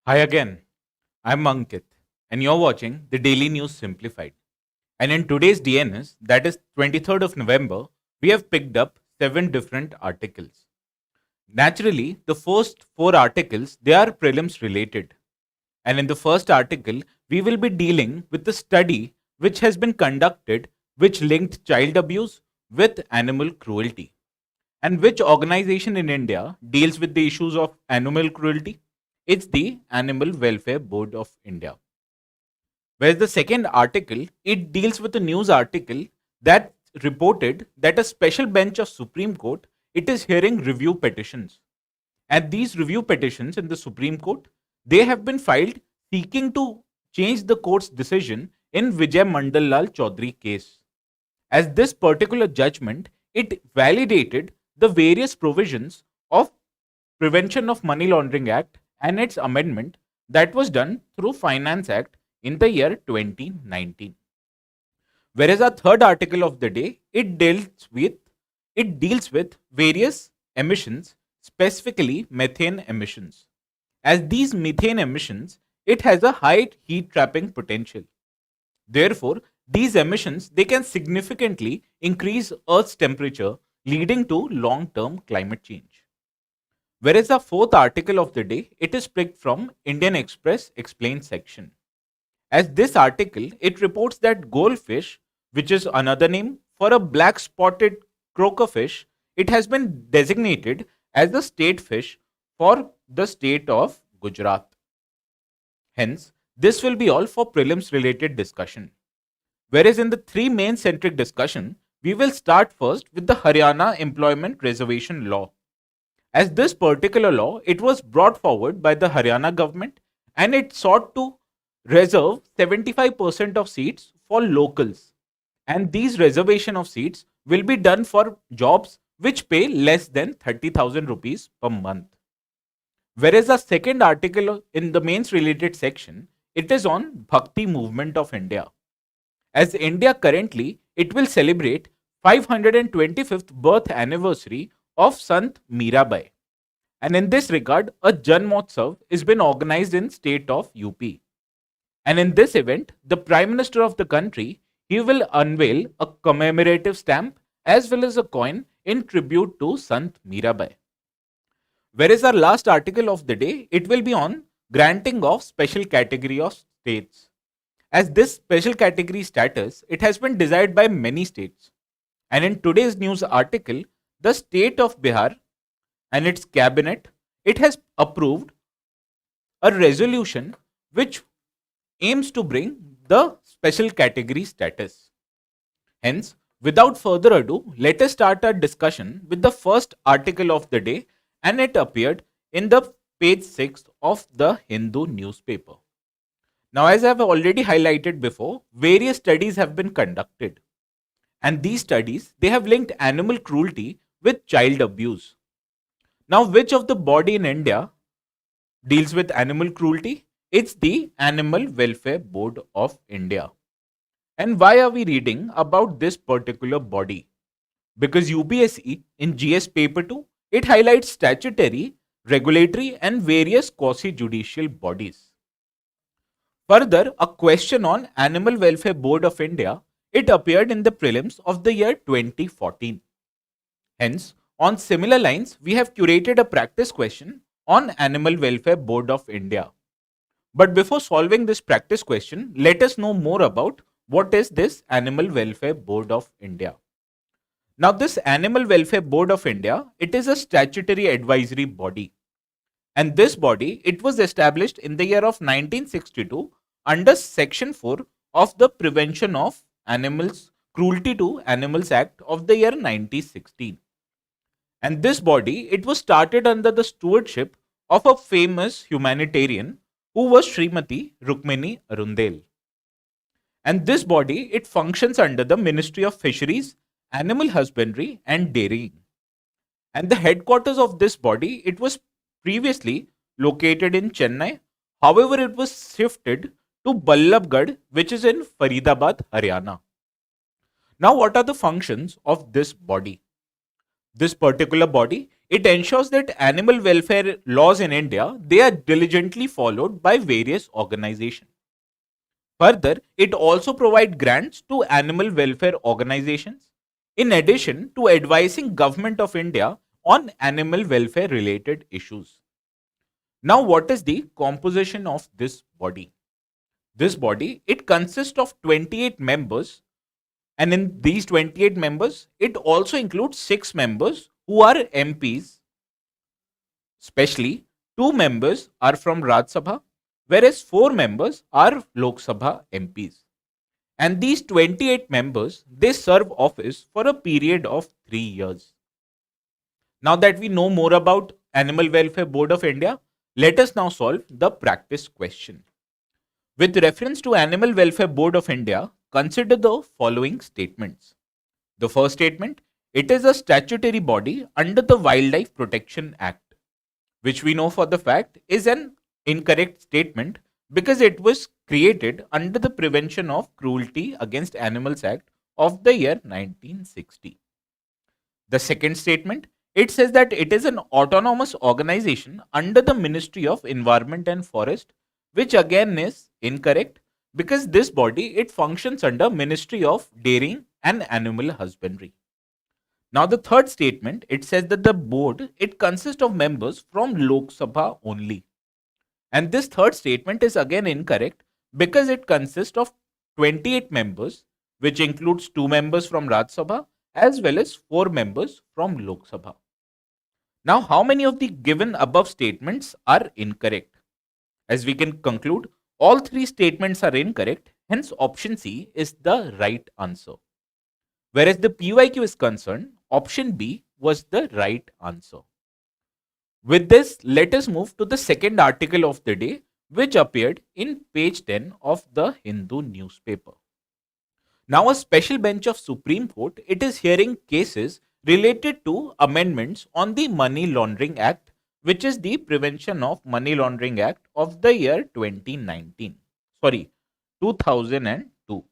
Hi again, I'm Ankit, and you're watching the Daily News Simplified. And in today's DNS, that is 23rd of November, we have picked up 7 different articles. Naturally, the first 4 articles, they are prelims related. And in the first article, we will be dealing with the study which has been conducted which linked child abuse with animal cruelty. And which organization in India deals with the issues of animal cruelty? It's the Animal Welfare Board of India. Whereas the second article, it deals with a news article that reported that a special bench of Supreme Court, it is hearing review petitions. And these review petitions in the Supreme Court, they have been filed seeking to change the court's decision in Vijay Mandal Chaudhary case. As this particular judgment, it validated the various provisions of Prevention of Money Laundering Act and its amendment that was done through Finance Act in the year 2019. Whereas our third article of the day, it deals with various emissions, specifically methane emissions. As these methane emissions, it has a high heat trapping potential. Therefore, these emissions they can significantly increase Earth's temperature, leading to long-term climate change. Whereas the fourth article of the day, it is picked from Indian Express Explained section. As this article, it reports that Ghol Fish, which is another name for a black spotted croaker fish, it has been designated as the state fish for the state of Gujarat. Hence, this will be all for prelims related discussion. Whereas in the three main centric discussion, we will start first with the Haryana Employment Reservation Law. As this particular law, it was brought forward by the Haryana government and it sought to reserve 75% of seats for locals. And these reservation of seats will be done for jobs which pay less than 30,000 rupees per month. Whereas the second article in the mains related section, it is on Bhakti movement of India. As India currently, it will celebrate 525th birth anniversary of Sant Mirabai. And in this regard, a Janmotsav is been organized in state of UP. And in this event, the Prime Minister of the country, he will unveil a commemorative stamp as well as a coin in tribute to Sant Mirabai. Whereas our last article of the day, it will be on granting of special category of states. As this special category status, it has been desired by many states. And in today's news article, the state of Bihar and its cabinet, it has approved a resolution which aims to bring the special category status. Hence, without further ado, let us start our discussion with the first article of the day, and it appeared in the page 6 of the Hindu newspaper. Now, as I have already highlighted before, various studies have been conducted. And these studies, they have linked animal cruelty with child abuse. Now, which of the body in India deals with animal cruelty? It's the Animal Welfare Board of India. And why are we reading about this particular body? Because UPSC in GS paper 2, it highlights statutory, regulatory and various quasi-judicial bodies. Further, a question on Animal Welfare Board of India, it appeared in the prelims of the year 2014. Hence, on similar lines, we have curated a practice question on Animal Welfare Board of India. But before solving this practice question, let us know more about what is this Animal Welfare Board of India. Now, this Animal Welfare Board of India, it is a statutory advisory body. And this body, it was established in the year of 1962 under Section 4 of the Prevention of Animals Cruelty to Animals Act of the year 1916. And this body, it was started under the stewardship of a famous humanitarian who was Srimati Rukmini Arundel. And this body, it functions under the Ministry of Fisheries, Animal Husbandry and Dairying. And the headquarters of this body, it was previously located in Chennai. However, it was shifted to Ballabgarh, which is in Faridabad, Haryana. Now, what are the functions of this body? This particular body, it ensures that animal welfare laws in India, they are diligently followed by various organizations. Further, it also provides grants to animal welfare organizations in addition to advising Government of India on animal welfare related issues. Now, what is the composition of this body? This body, it consists of 28 members, and in these 28 members, it also includes 6 members who are MPs, especially 2 members are from Rajya Sabha, whereas 4 members are Lok Sabha MPs. And these 28 members, they serve office for a period of 3 years. Now that we know more about Animal Welfare Board of India, let us now solve the practice question. With reference to Animal Welfare Board of India, consider the following statements. The first statement, it is a statutory body under the Wildlife Protection Act, which we know for the fact is an incorrect statement because it was created under the Prevention of Cruelty Against Animals Act of the year 1960. The second statement, it says that it is an autonomous organization under the Ministry of Environment and Forest, which again is incorrect because this body, it functions under Ministry of Dairying and Animal Husbandry. Now the third statement, it says that the board, it consists of members from Lok Sabha only. And this third statement is again incorrect because it consists of 28 members, which includes 2 members from Rajya Sabha as well as 4 members from Lok Sabha. Now, how many of the given above statements are incorrect? As we can conclude, all 3 statements are incorrect, hence option C is the right answer. Whereas the PYQ is concerned, option B was the right answer. With this, let us move to the second article of the day, which appeared in page 10 of the Hindu newspaper. Now, a special bench of Supreme Court, it is hearing cases related to amendments on the Money Laundering Act, which is the Prevention of Money Laundering Act of the year 2002.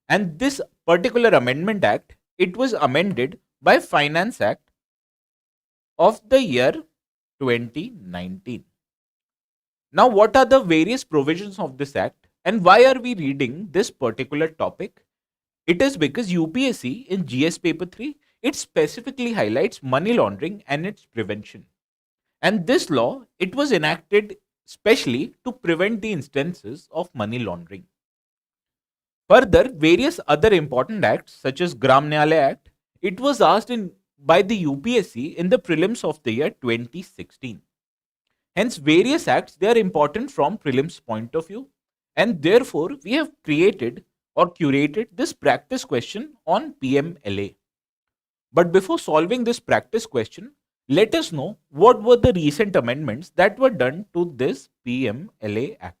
And this particular amendment act, it was amended by Finance Act of the year 2019. Now, what are the various provisions of this act and why are we reading this particular topic? It is because UPSC in GS paper 3, it specifically highlights money laundering and its prevention. And this law, it was enacted specially to prevent the instances of money laundering. Further, various other important acts such as Gram Nyaya Act, it was asked by the UPSC in the prelims of the year 2016. Hence, various acts, they are important from prelims point of view, and therefore we have created or curated this practice question on PMLA. But before solving this practice question, let us know what were the recent amendments that were done to this PMLA Act.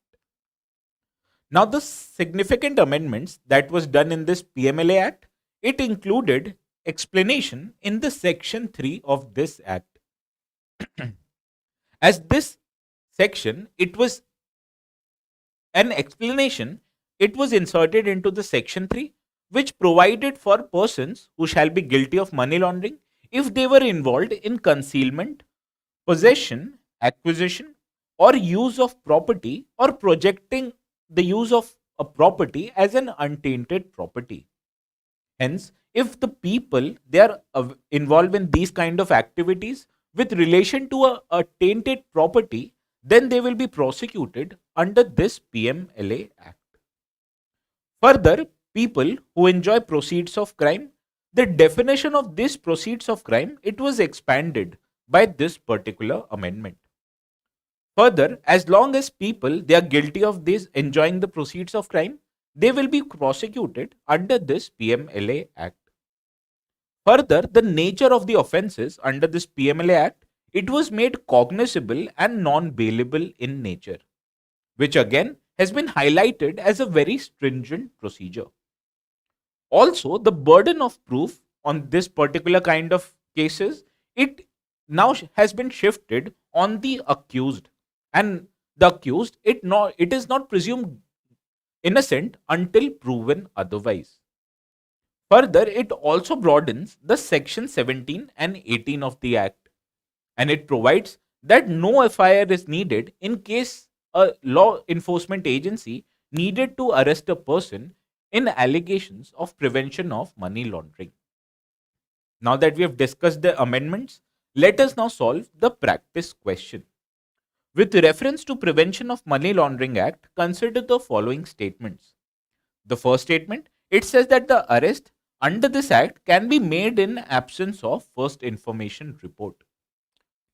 Now, the significant amendments that was done in this PMLA Act, it included explanation in the section 3 of this act. As this section, it was an explanation, it was inserted into the section 3, which provided for persons who shall be guilty of money laundering if they were involved in concealment, possession, acquisition, or use of property or projecting the use of a property as an untainted property. Hence, if the people, they are involved in these kind of activities with relation to a tainted property, then they will be prosecuted under this PMLA Act. Further, people who enjoy proceeds of crime, the definition of this proceeds of crime, it was expanded by this particular amendment. Further, as long as people, they are guilty of this enjoying the proceeds of crime, they will be prosecuted under this PMLA Act. Further, the nature of the offences under this PMLA Act, it was made cognizable and non-bailable in nature, which again has been highlighted as a very stringent procedure. Also, the burden of proof on this particular kind of cases, it now has been shifted on the accused, and the accused, it is not presumed innocent until proven otherwise. Further, it also broadens the section 17 and 18 of the act, and it provides that no FIR is needed in case a law enforcement agency needed to arrest a person in allegations of prevention of money laundering. Now that we have discussed the amendments, let us now solve the practice question. With reference to Prevention of Money Laundering Act, consider the following statements. The first statement, it says that the arrest under this act can be made in absence of first information report.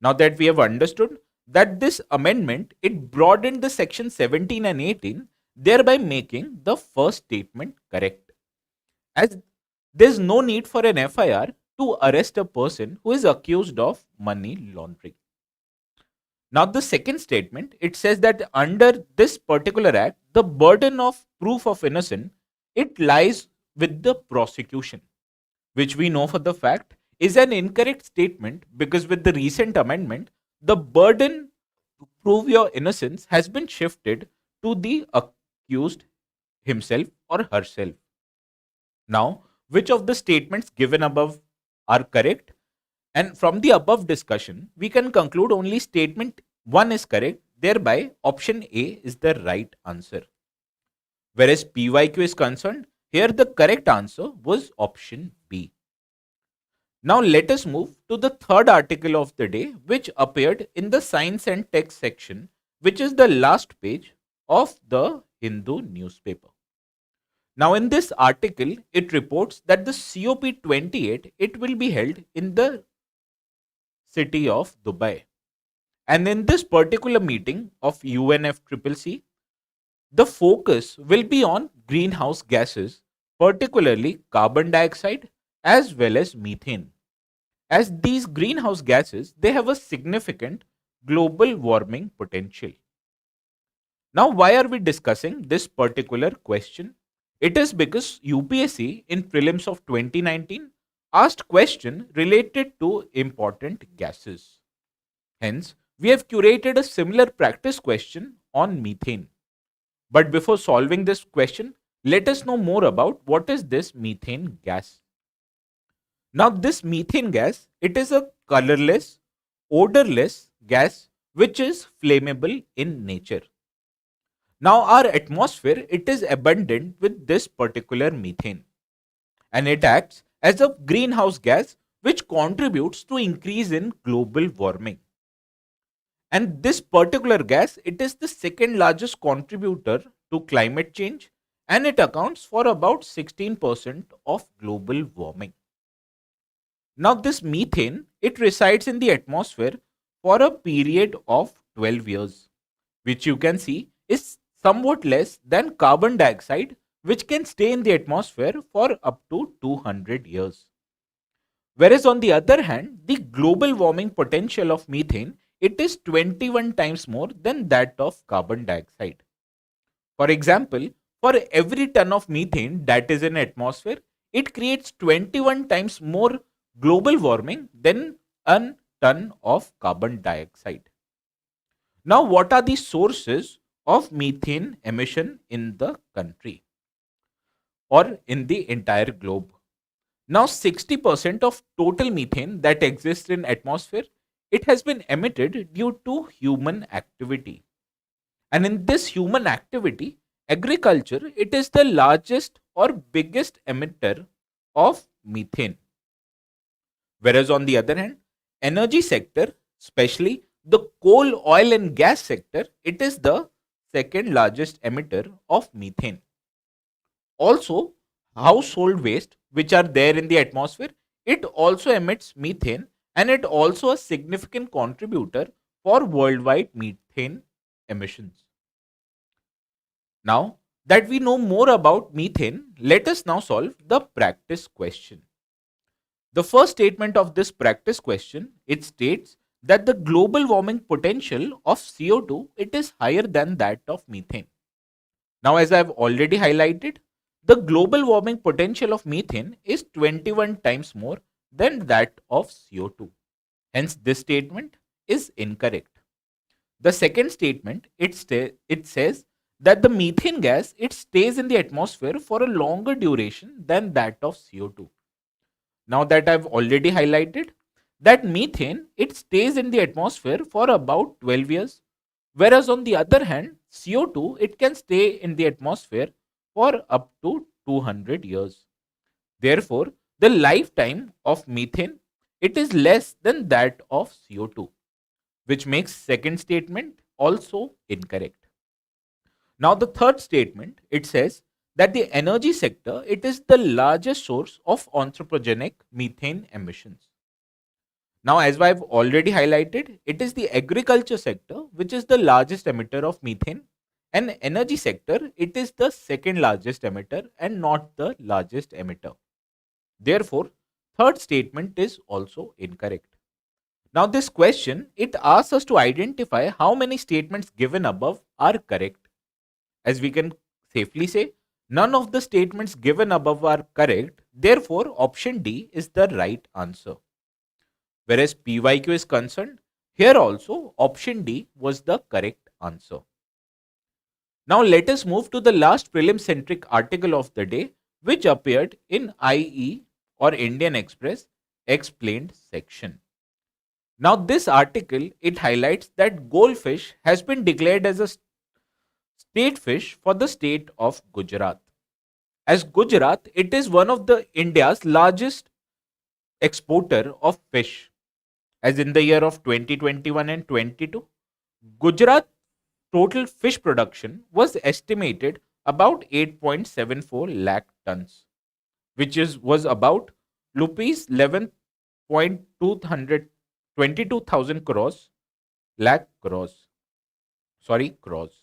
Now that we have understood that this amendment, it broadened the section 17 and 18, thereby making the first statement correct. As there is no need for an FIR to arrest a person who is accused of money laundering. Now, the second statement, it says that under this particular act, the burden of proof of innocence, it lies with the prosecution, which we know for the fact is an incorrect statement because with the recent amendment, the burden to prove your innocence has been shifted to the accused himself or herself. Now, which of the statements given above are correct? And from the above discussion, we can conclude only statement 1 is correct, thereby option A is the right answer. Whereas PYQ is concerned, here the correct answer was option B. Now let us move to the third article of the day, which appeared in the Science and Tech section, which is the last page of the Hindu newspaper. Now in this article, it reports that the COP28, it will be held in the city of Dubai. And in this particular meeting of UNFCCC, the focus will be on greenhouse gases, particularly carbon dioxide as well as methane. As these greenhouse gases, they have a significant global warming potential. Now, why are we discussing this particular question? It is because UPSC in Prelims of 2019 asked question related to important gases. Hence, we have curated a similar practice question on methane. But before solving this question, let us know more about what is this methane gas. Now, this methane gas, it is a colorless, odorless gas which is flammable in nature. Now, our atmosphere, it is abundant with this particular methane, and it acts as a greenhouse gas which contributes to increase in global warming. And this particular gas, it is the second largest contributor to climate change, and it accounts for about 16% of global warming. Now this methane, it resides in the atmosphere for a period of 12 years, which you can see is somewhat less than carbon dioxide, which can stay in the atmosphere for up to 200 years. Whereas on the other hand, the global warming potential of methane, it is 21 times more than that of carbon dioxide. For example, for every ton of methane that is in atmosphere, it creates 21 times more global warming than a ton of carbon dioxide. Now, what are the sources of methane emission in the country or in the entire globe? Now, 60% of total methane that exists in atmosphere, it has been emitted due to human activity. And in this human activity, agriculture, it is the largest or biggest emitter of methane. Whereas on the other hand, energy sector, especially the coal, oil and gas sector, it is the second largest emitter of methane. Also, household waste which are there in the atmosphere, it also emits methane, and it also a significant contributor for worldwide methane emissions. Now that we know more about methane, let us now solve the practice question. The first statement of this practice question, it states that the global warming potential of CO2, it is higher than that of methane. Now, as I have already highlighted, the global warming potential of methane is 21 times more than that of CO2. Hence, this statement is incorrect. The second statement, it says that the methane gas, it stays in the atmosphere for a longer duration than that of CO2. Now that I've already highlighted, that methane, it stays in the atmosphere for about 12 years, whereas on the other hand, CO2, it can stay in the atmosphere for up to 200 years. Therefore, the lifetime of methane, it is less than that of CO2, which makes second statement also incorrect. Now the third statement, it says that the energy sector, it is the largest source of anthropogenic methane emissions. Now, as I've already highlighted, it is the agriculture sector which is the largest emitter of methane, and energy sector, it is the second largest emitter and not the largest emitter. Therefore, third statement is also incorrect. Now, this question, it asks us to identify how many statements given above are correct. As we can safely say, none of the statements given above are correct. Therefore, option D is the right answer. Whereas PYQ is concerned, here also option D was the correct answer. Now let us move to the last prelim centric article of the day, which appeared in IE or Indian Express explained section. Now this article, it highlights that Ghol fish has been declared as a state fish for the state of Gujarat. As Gujarat, it is one of the India's largest exporter of fish. As in the year of 2021 and 22, Gujarat total fish production was estimated about 8.74 lakh tons, which was about rupees 11.22,000 crores, lakh crores, crores.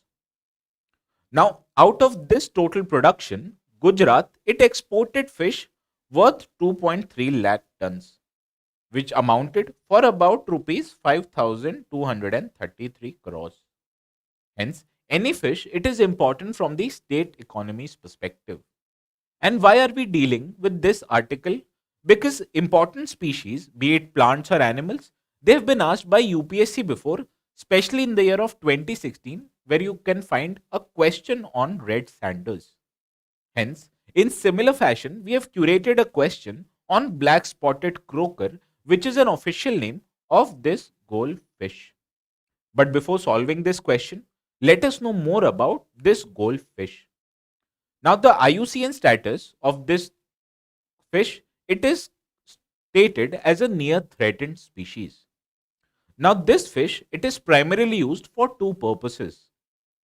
Now, out of this total production, Gujarat, it exported fish worth 2.3 lakh tons, which amounted for about rupees 5,233 crores. Hence, any fish, it is important from the state economy's perspective. And why are we dealing with this article? Because important species, be it plants or animals, they have been asked by UPSC before, especially in the year of 2016, where you can find a question on red sanders. Hence, in similar fashion, we have curated a question on black spotted croaker, which is an official name of this Ghol fish. But before solving this question, let us know more about this Ghol fish. Now, the IUCN status of this fish, it is stated as a near threatened species. Now, this fish, it is primarily used for two purposes.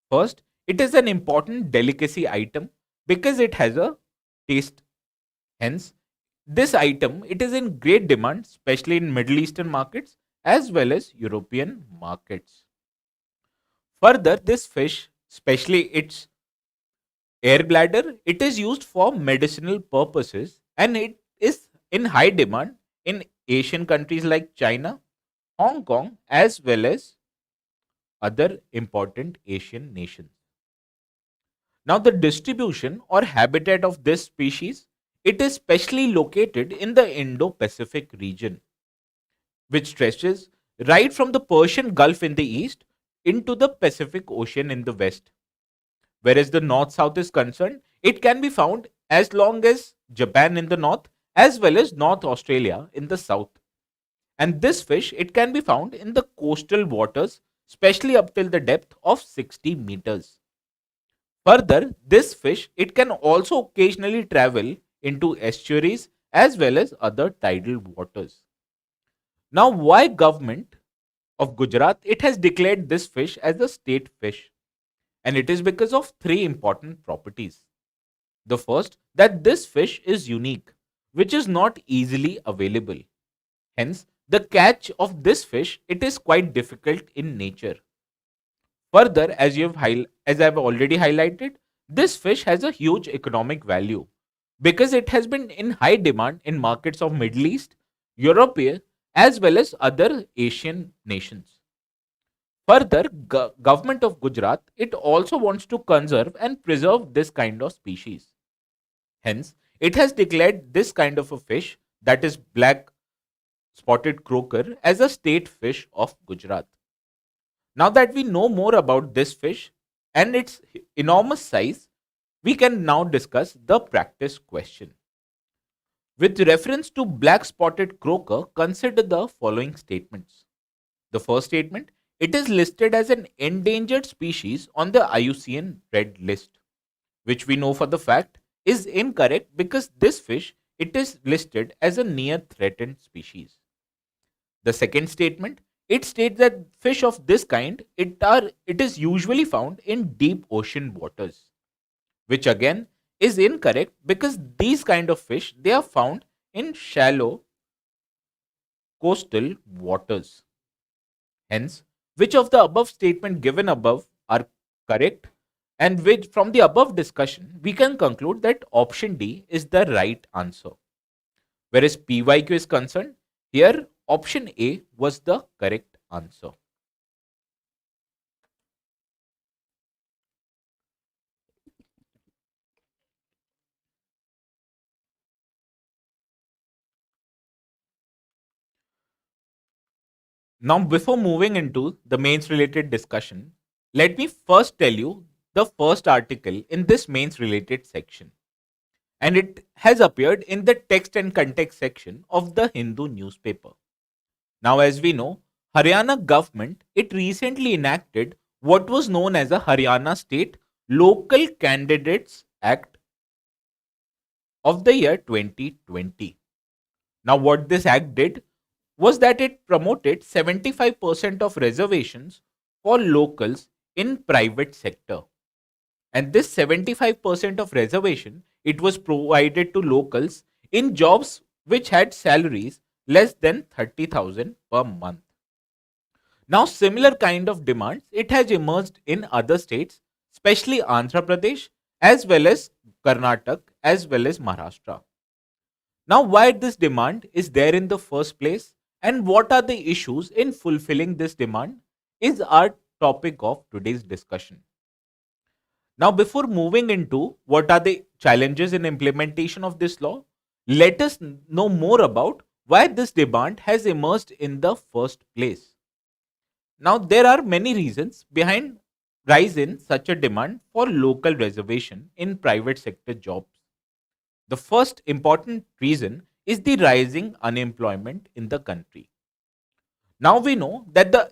First, it is an important delicacy item because it has a taste. Hence, this item, it is in great demand, especially in Middle Eastern markets as well as European markets. Further, this fish, especially its air bladder, it is used for medicinal purposes and it is in high demand in Asian countries like China, Hong Kong, as well as other important Asian nations. Now, the distribution or habitat of this species, it is specially located in the Indo-Pacific region, which stretches right from the Persian Gulf in the east into the Pacific Ocean in the west. Whereas the north-south is concerned, it can be found as long as Japan in the north as well as North Australia in the south. And this fish, it can be found in the coastal waters, especially up till the depth of 60 meters. Further, this fish, it can also occasionally travel into estuaries as well as other tidal waters. Now, why government of Gujarat, it has declared this fish as a state fish? And it is because of three important properties. The first, that this fish is unique, which is not easily available. Hence, the catch of this fish, it is quite difficult in nature. Further, as I've already highlighted, this fish has a huge economic value because it has been in high demand in markets of Middle East, Europe, as well as other Asian nations. Further, government of Gujarat, it also wants to conserve and preserve this kind of species. Hence, it has declared this kind of a fish, that is black spotted croaker, as a state fish of Gujarat. Now that we know more about this fish and its enormous size, we can now discuss the practice question. With reference to black spotted croaker, consider the following statements. The first statement, it is listed as an endangered species on the IUCN Red List, which we know for the fact is incorrect because this fish it is listed as a near threatened species. The second statement, it states that fish of this kind it is usually found in deep ocean waters, which again is incorrect because these kind of fish they are found in shallow coastal waters. Hence, which of the above statement given above are correct, and which from the above discussion we can conclude that option D is the right answer. Whereas PYQ is concerned, here option A was the correct answer. Now, before moving into the mains related discussion, let me first tell you the first article in this mains related section. And it has appeared in the text and context section of the Hindu newspaper. Now, as we know, Haryana government it recently enacted what was known as a Haryana State Local Candidates Act of the year 2020. Now, what this act did was that it promoted 75% of reservations for locals in private sector. And this 75% of reservation it was provided to locals in jobs which had salaries less than 30,000 per month. Now similar kind of demands it has emerged in other states, especially Andhra Pradesh as well as Karnataka as well as Maharashtra. Now why this demand is there in the first place and what are the issues in fulfilling this demand is our topic of today's discussion. Now, before moving into what are the challenges in implementation of this law, let us know more about why this demand has emerged in the first place. Now, there are many reasons behind rise in such a demand for local reservation in private sector jobs. The first important reason is the rising unemployment in the country. Now we know that the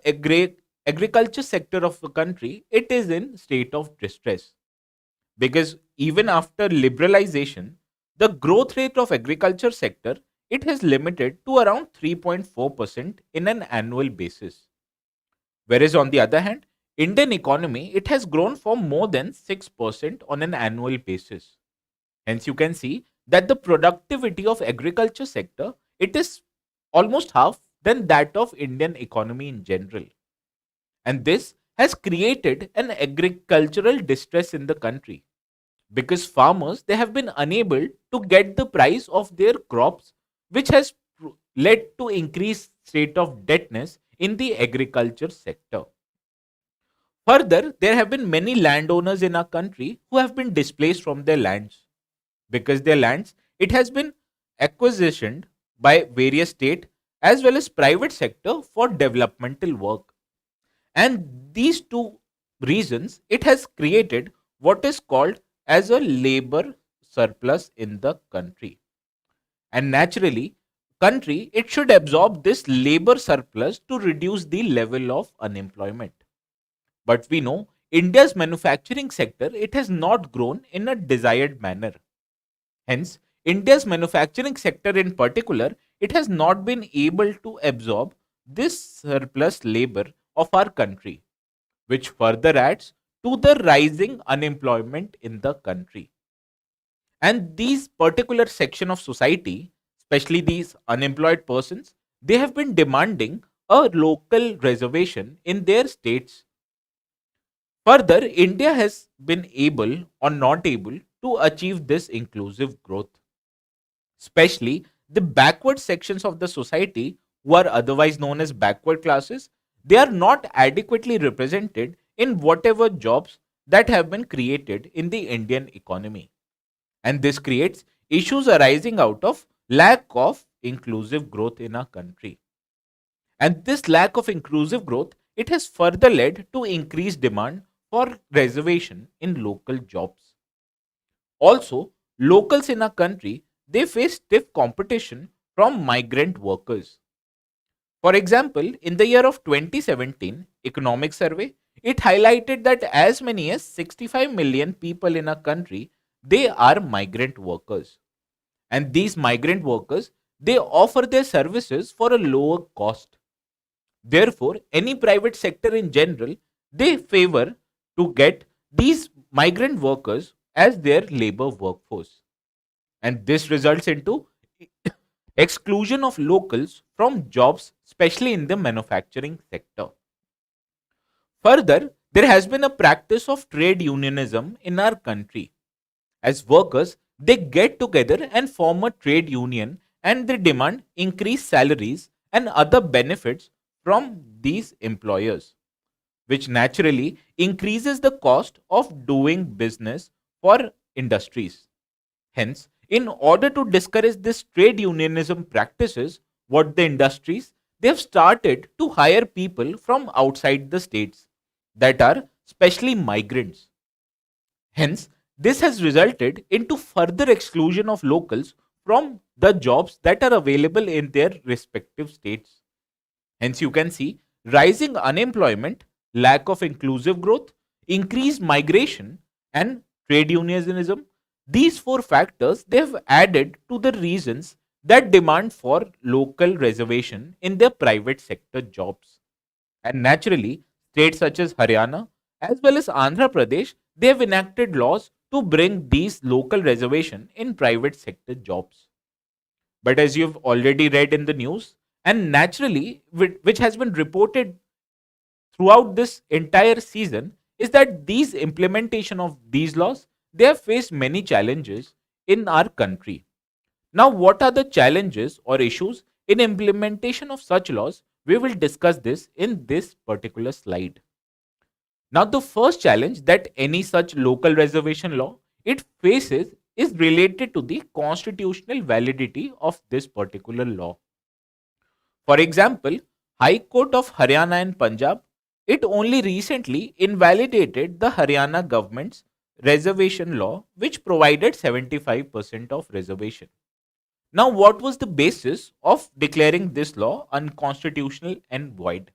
agriculture sector of the country it is in state of distress because even after liberalization the growth rate of agriculture sector it has limited to around 3.4% in an annual basis, whereas on the other hand Indian economy it has grown for more than 6% on an annual basis. Hence you can see that the productivity of agriculture sector it is almost half than that of Indian economy in general, and this has created an agricultural distress in the country because farmers they have been unable to get the price of their crops, which has led to increased state of debtness in the agriculture sector. Further, there have been many landowners in our country who have been displaced from their lands because their lands it has been acquisitioned by various state as well as private sector for developmental work, and these two reasons it has created what is called as a labor surplus in the country, and naturally country it should absorb this labor surplus to reduce the level of unemployment. But we know India's manufacturing sector it has not grown in a desired manner. Hence India's manufacturing sector in particular it has not been able to absorb this surplus labor of our country, which further adds to the rising unemployment in the country. And these particular section of society, especially these unemployed persons, they have been demanding a local reservation in their states. Further, India has been able or not able to achieve this inclusive growth, especially the backward sections of the society who are otherwise known as backward classes. They are not adequately represented in whatever jobs that have been created in the Indian economy, and this creates issues arising out of lack of inclusive growth in our country. And this lack of inclusive growth it has further led to increased demand for reservation in local jobs. Also, locals in our country they face stiff competition from migrant workers. For example, in the year of 2017 economic survey, it highlighted that as many as 65 million people in a country, they are migrant workers. And these migrant workers, they offer their services for a lower cost. Therefore, any private sector in general, they favor to get these migrant workers as their labor workforce. And this results into exclusion of locals from jobs, especially in the manufacturing sector. Further, there has been a practice of trade unionism in our country. As workers, they get together and form a trade union and they demand increased salaries and other benefits from these employers, which naturally increases the cost of doing business for industries. Hence, in order to discourage this trade unionism practices, what the industries they have started to hire people from outside the states that are specially migrants. Hence, this has resulted into further exclusion of locals from the jobs that are available in their respective states. Hence, you can see rising unemployment, lack of inclusive growth, increased migration, and trade unionism. These four factors they have added to the reasons that demand for local reservation in their private sector jobs. And naturally, states such as Haryana as well as Andhra Pradesh they have enacted laws to bring these local reservation in private sector jobs. But as you've already read in the news, and naturally, which has been reported throughout this entire season, is that these implementation of these laws they have faced many challenges in our country. Now, what are the challenges or issues in implementation of such laws? We will discuss this in this particular slide. Now, the first challenge that any such local reservation law it faces is related to the constitutional validity of this particular law. For example, High Court of Haryana and Punjab it only recently invalidated the Haryana government's reservation law which provided 75% of reservation. Now, what was the basis of declaring this law unconstitutional and void?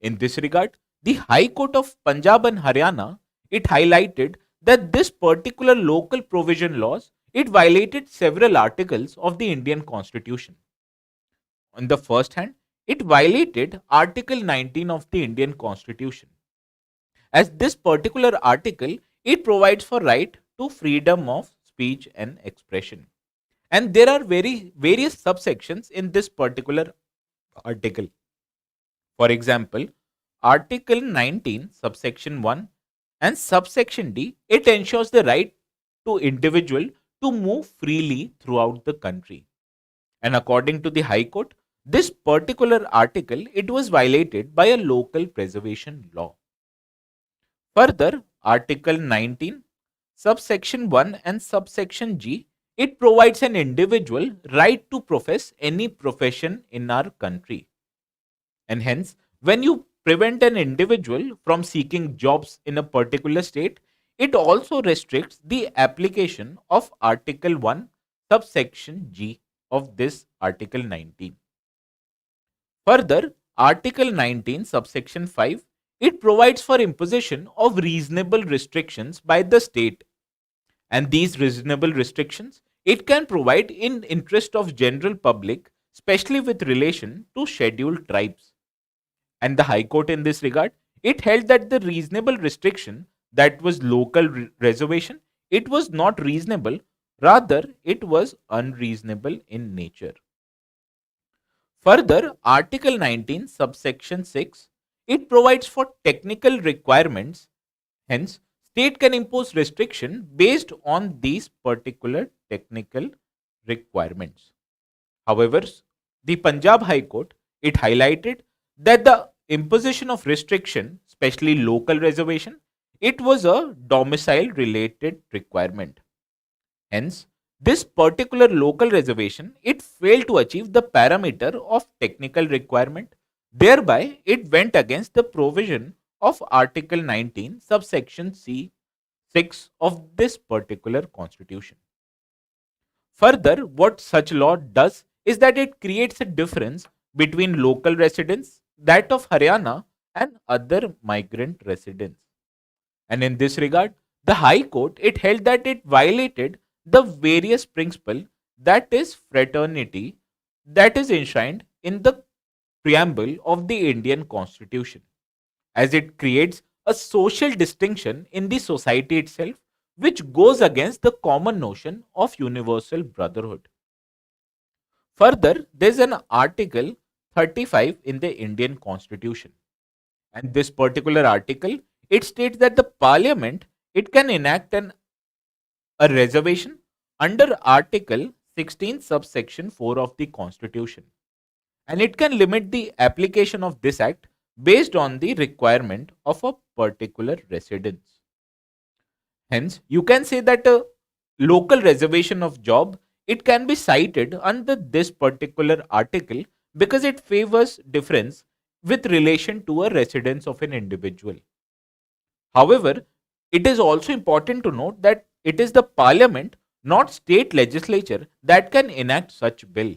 In this regard, the High Court of Punjab and Haryana it highlighted that this particular local provision laws it violated several articles of the Indian Constitution. On the first hand, it violated Article 19 of the Indian Constitution. As this particular article it provides for right to freedom of speech and expression. And there are various subsections in this particular article. For example, Article 19, subsection 1 and subsection D, it ensures the right to individual to move freely throughout the country. And according to the High Court, this particular article it was violated by a local preservation law. Further, Article 19, subsection 1 and subsection G, it provides an individual right to profess any profession in our country. And hence, when you prevent an individual from seeking jobs in a particular state, it also restricts the application of Article 1, subsection G of this Article 19. Further, Article 19, subsection 5, it provides for imposition of reasonable restrictions by the state. And these reasonable restrictions, it can provide in interest of general public, especially with relation to scheduled tribes. And the High Court in this regard, it held that the reasonable restriction that was local reservation, it was not reasonable, rather it was unreasonable in nature. Further, Article 19, subsection 6, it provides for technical requirements. Hence, state can impose restriction based on these particular technical requirements. However, the Punjab High Court, it highlighted that the imposition of restriction, especially local reservation, it was a domicile related requirement. Hence, this particular local reservation, it failed to achieve the parameter of technical requirement. Thereby, it went against the provision of Article 19, subsection C 6 of this particular constitution. Further, what such law does is that it creates a difference between local residents, that of Haryana, and other migrant residents. And in this regard, the High Court it held that it violated the various principle, that is fraternity, that is enshrined in the preamble of the Indian Constitution, as it creates a social distinction in the society itself, which goes against the common notion of universal brotherhood. Further, there's an Article 35 in the Indian Constitution, and this particular article it states that the Parliament it can enact a reservation under Article 16 subsection 4 of the Constitution, and it can limit the application of this act based on the requirement of a particular residence. Hence, you can say that a local reservation of job it can be cited under this particular article because it favors difference with relation to a residence of an individual. However, it is also important to note that it is the parliament, not state legislature, that can enact such bill.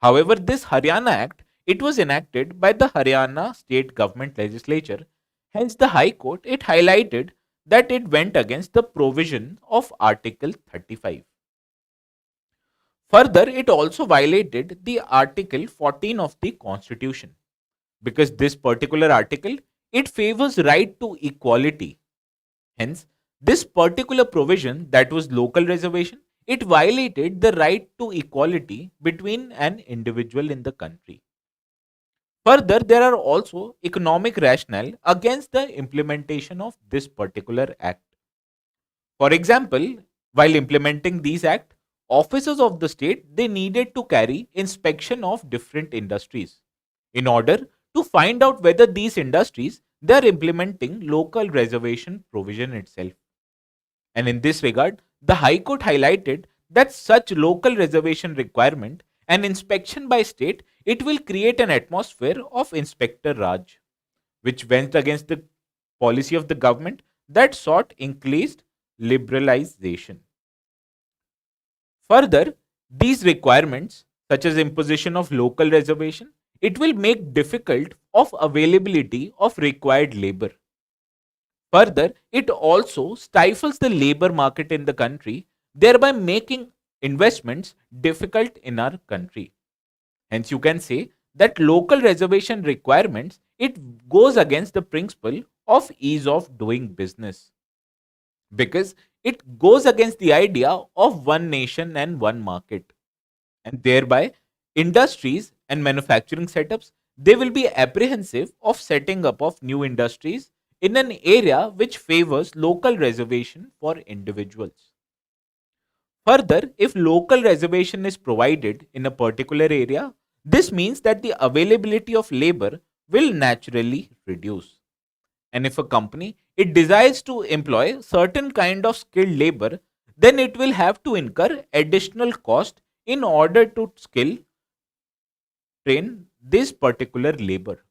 However, this Haryana Act it was enacted by the Haryana state government legislature. Hence, the High Court it highlighted that it went against the provision of Article 35. Further, it also violated the Article 14 of the Constitution because this particular article it favors right to equality. Hence, this particular provision, that was local reservation, it violated the right to equality between an individual in the country. Further, there are also economic rationale against the implementation of this particular act. For example, while implementing these act, officers of the state they needed to carry inspection of different industries in order to find out whether these industries they are implementing local reservation provision itself. And in this regard, the High Court highlighted that such local reservation requirement and inspection by state it will create an atmosphere of Inspector Raj, which went against the policy of the government that sought increased liberalization. Further, these requirements, such as imposition of local reservation, it will make difficult of availability of required labor. Further, it also stifles the labor market in the country, thereby making investments difficult in our country. Hence, you can say that local reservation requirements it goes against the principle of ease of doing business because it goes against the idea of one nation and one market, and thereby industries and manufacturing setups they will be apprehensive of setting up of new industries in an area which favors local reservation for individuals. Further, if local reservation is provided in a particular area, this means that the availability of labor will naturally reduce. And if a company it desires to employ certain kind of skilled labor, then it will have to incur additional cost in order to train this particular labor.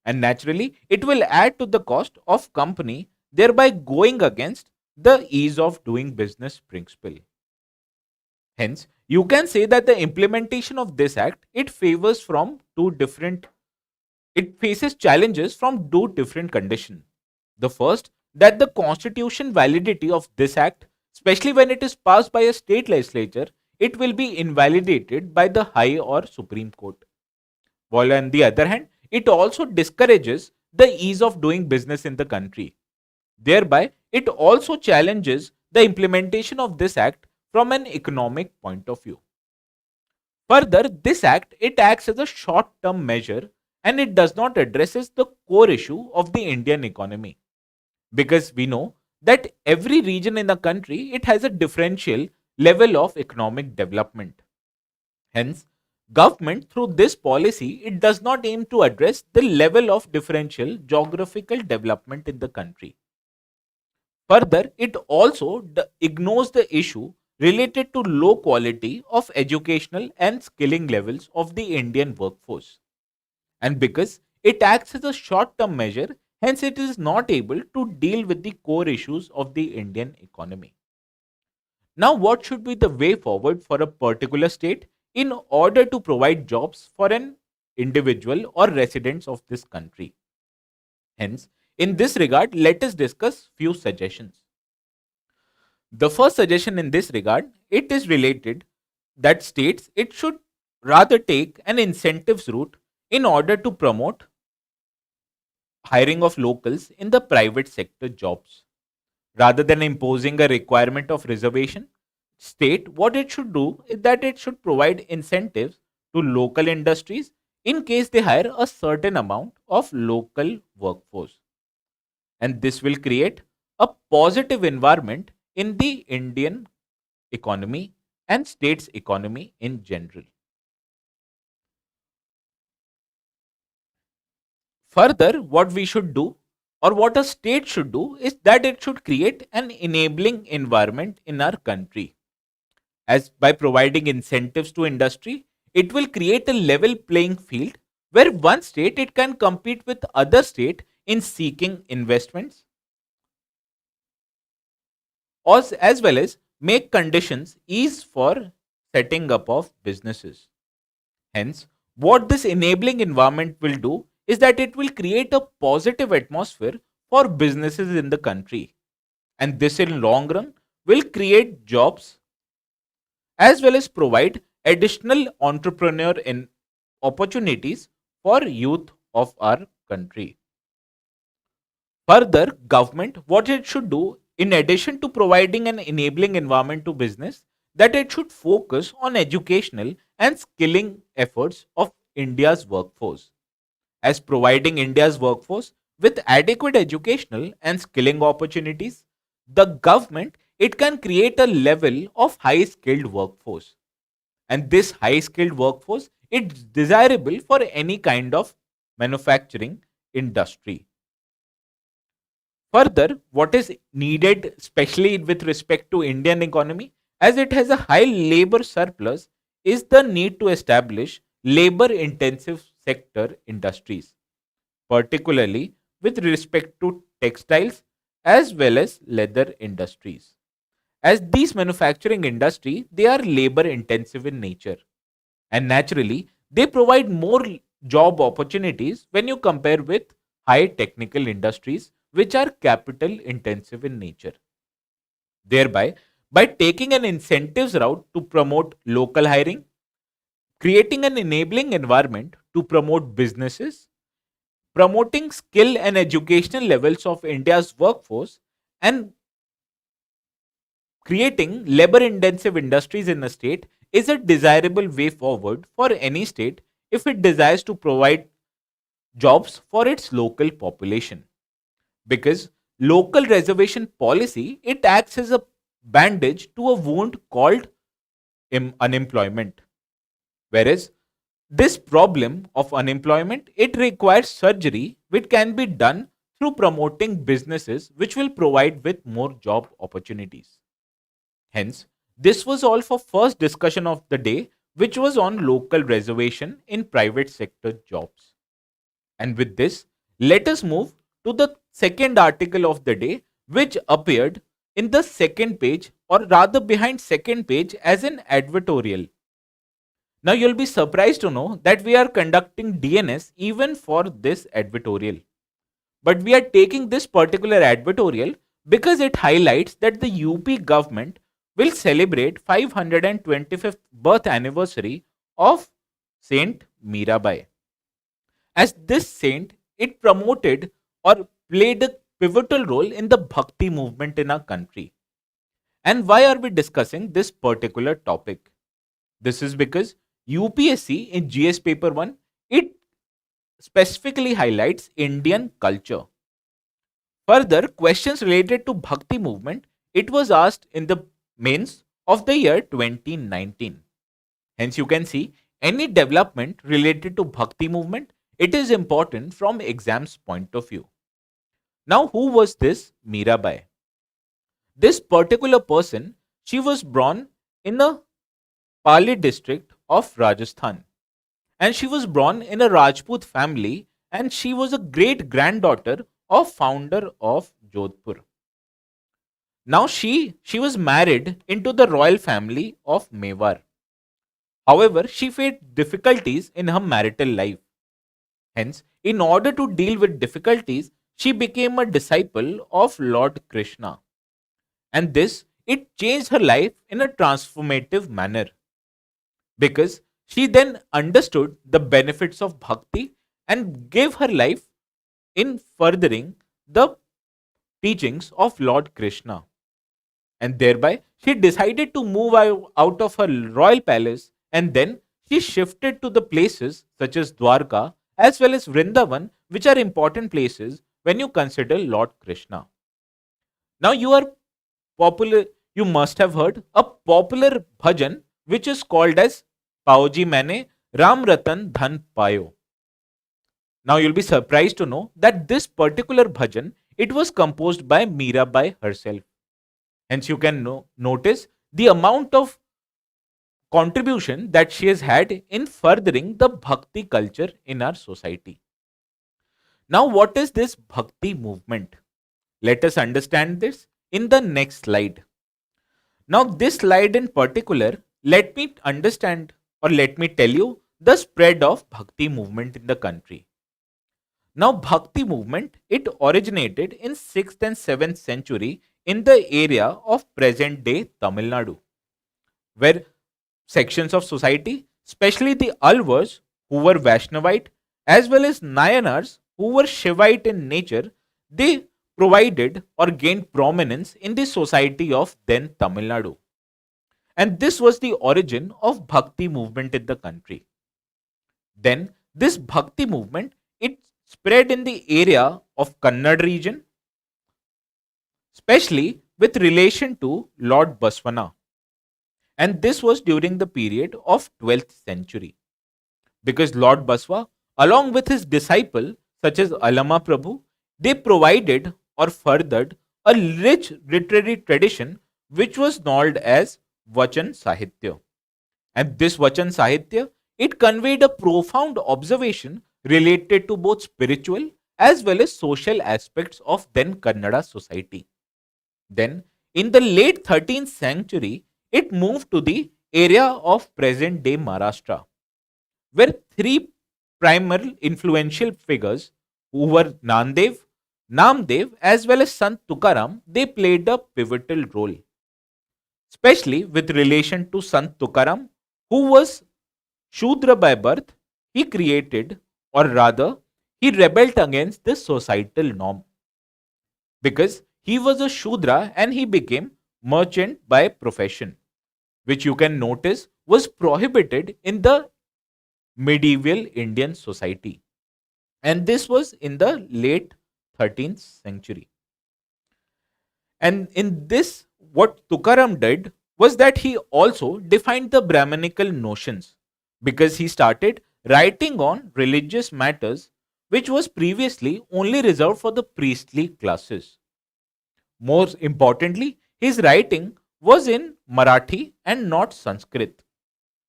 And naturally, it will add to the cost of company, thereby going against the ease of doing business principle. Hence, you can say that the implementation of this act it favors from two different it faces challenges from two different conditions. The first, that the constitution validity of this act, especially when it is passed by a state legislature, it will be invalidated by the High or Supreme Court. While on the other hand, it also discourages the ease of doing business in the country. Thereby, it also challenges the implementation of this act from an economic point of view. Further, this act it acts as a short-term measure and it does not addresses the core issue of the Indian economy because we know that every region in the country it has a differential level of economic development. Hence, government through this policy it does not aim to address the level of differential geographical development in the country. Further, it also ignores the issue related to low quality of educational and skilling levels of the Indian workforce. And because it acts as a short term measure, hence it is not able to deal with the core issues of the Indian economy. Now, what should be the way forward for a particular state in order to provide jobs for an individual or residents of this country? Hence, in this regard, let us discuss few suggestions. The first suggestion in this regard, it is related that states it should rather take an incentives route in order to promote hiring of locals in the private sector jobs. Rather than imposing a requirement of reservation, state what it should do is that it should provide incentives to local industries in case they hire a certain amount of local workforce. And this will create a positive environment in the Indian economy and states economy in general. Further, what we should do or what a state should do is that it should create an enabling environment in our country. As by providing incentives to industry, it will create a level playing field where one state it can compete with other state in seeking investments, as well as make conditions ease for setting up of businesses. Hence, what this enabling environment will do is that it will create a positive atmosphere for businesses in the country. And this in long run will create jobs as well as provide additional entrepreneur in opportunities for youth of our country. Further, government what it should do in addition to providing an enabling environment to business, that it should focus on educational and skilling efforts of India's workforce. As providing India's workforce with adequate educational and skilling opportunities, the government it can create a level of high skilled workforce. And this high skilled workforce is desirable for any kind of manufacturing industry. Further, what is needed, especially with respect to Indian economy, as it has a high labor surplus, is the need to establish labor-intensive sector industries, particularly with respect to textiles as well as leather industries. As these manufacturing industry, they are labor-intensive in nature, and naturally, they provide more job opportunities when you compare with high technical industries which are capital intensive in nature. Thereby, by taking an incentives route to promote local hiring, creating an enabling environment to promote businesses, promoting skill and educational levels of India's workforce, and creating labor intensive industries in a state is a desirable way forward for any state if it desires to provide jobs for its local population, because local reservation policy it acts as a bandage to a wound called unemployment, whereas this problem of unemployment it requires surgery which can be done through promoting businesses which will provide with more job opportunities. Hence, this was all for first discussion of the day, which was on local reservation in private sector jobs. And with this, let us move to the second article of the day, which appeared in the second page, or rather behind second page as an editorial. Now you'll be surprised to know that we are conducting DNS even for this editorial. But we are taking this particular editorial because it highlights that the UP government will celebrate 525th birth anniversary of Saint Mirabai. As this saint, it promoted or played a pivotal role in the Bhakti movement in our country. And why are we discussing this particular topic? This is because UPSC in GS paper 1 it specifically highlights Indian culture. Further, questions related to Bhakti movement it was asked in the mains of the year 2019. Hence you can see any development related to Bhakti movement it is important from exams point of view. Now who was this Mirabai? This particular person, she was born in the Pali district of Rajasthan, and she was born in a Rajput family, and she was a great granddaughter of founder of Jodhpur. Now she was married into the royal family of Mewar. However, she faced difficulties in her marital life. Hence, in order to deal with difficulties, she became a disciple of Lord Krishna. And this, it changed her life in a transformative manner because she then understood the benefits of bhakti and gave her life in furthering the teachings of Lord Krishna. And thereby, she decided to move out of her royal palace and then she shifted to the places such as Dwarka as well as Vrindavan, which are important places when you consider Lord Krishna. Now, popular, you must have heard a popular bhajan which is called as Paoji Maine Ram Ratan Dhan Payo. Now you'll be surprised to know that this particular bhajan it was composed by Mirabai herself. Hence you can notice the amount of contribution that she has had in furthering the bhakti culture in our society. Now what is this bhakti movement? Let us understand this in the next slide. Now this slide in particular, let me understand or let me tell you the spread of bhakti movement in the country. Now bhakti movement, it originated in 6th and 7th century in the area of present day Tamil Nadu, where sections of society, especially the Alvars who were Vaishnavite as well as Nayanars who were Shivite in nature, they provided or gained prominence in the society of then Tamil Nadu. And this was the origin of bhakti movement in the country. Then this bhakti movement, it spread in the area of Kannada region, especially with relation to Lord Baswana. And this was during the period of 12th century. Because Lord Baswa, along with his disciple such as Alama Prabhu, they provided or furthered a rich literary tradition which was known as Vachan Sahitya. And this Vachan Sahitya, it conveyed a profound observation related to both spiritual as well as social aspects of then Kannada society. Then, in the late 13th century, it moved to the area of present day Maharashtra, where three primary influential figures who were Nandev, Namdev, as well as Sant Tukaram, they played a pivotal role, especially with relation to Sant Tukaram, who was Shudra by birth. He created, or rather, he rebelled against the societal norm because he was a Shudra and he became merchant by profession, which you can notice was prohibited in the medieval Indian society. And this was in the late 13th century. And in this, what Tukaram did was that he also defined the Brahmanical notions because he started writing on religious matters which was previously only reserved for the priestly classes. More importantly, his writing was in Marathi and not Sanskrit.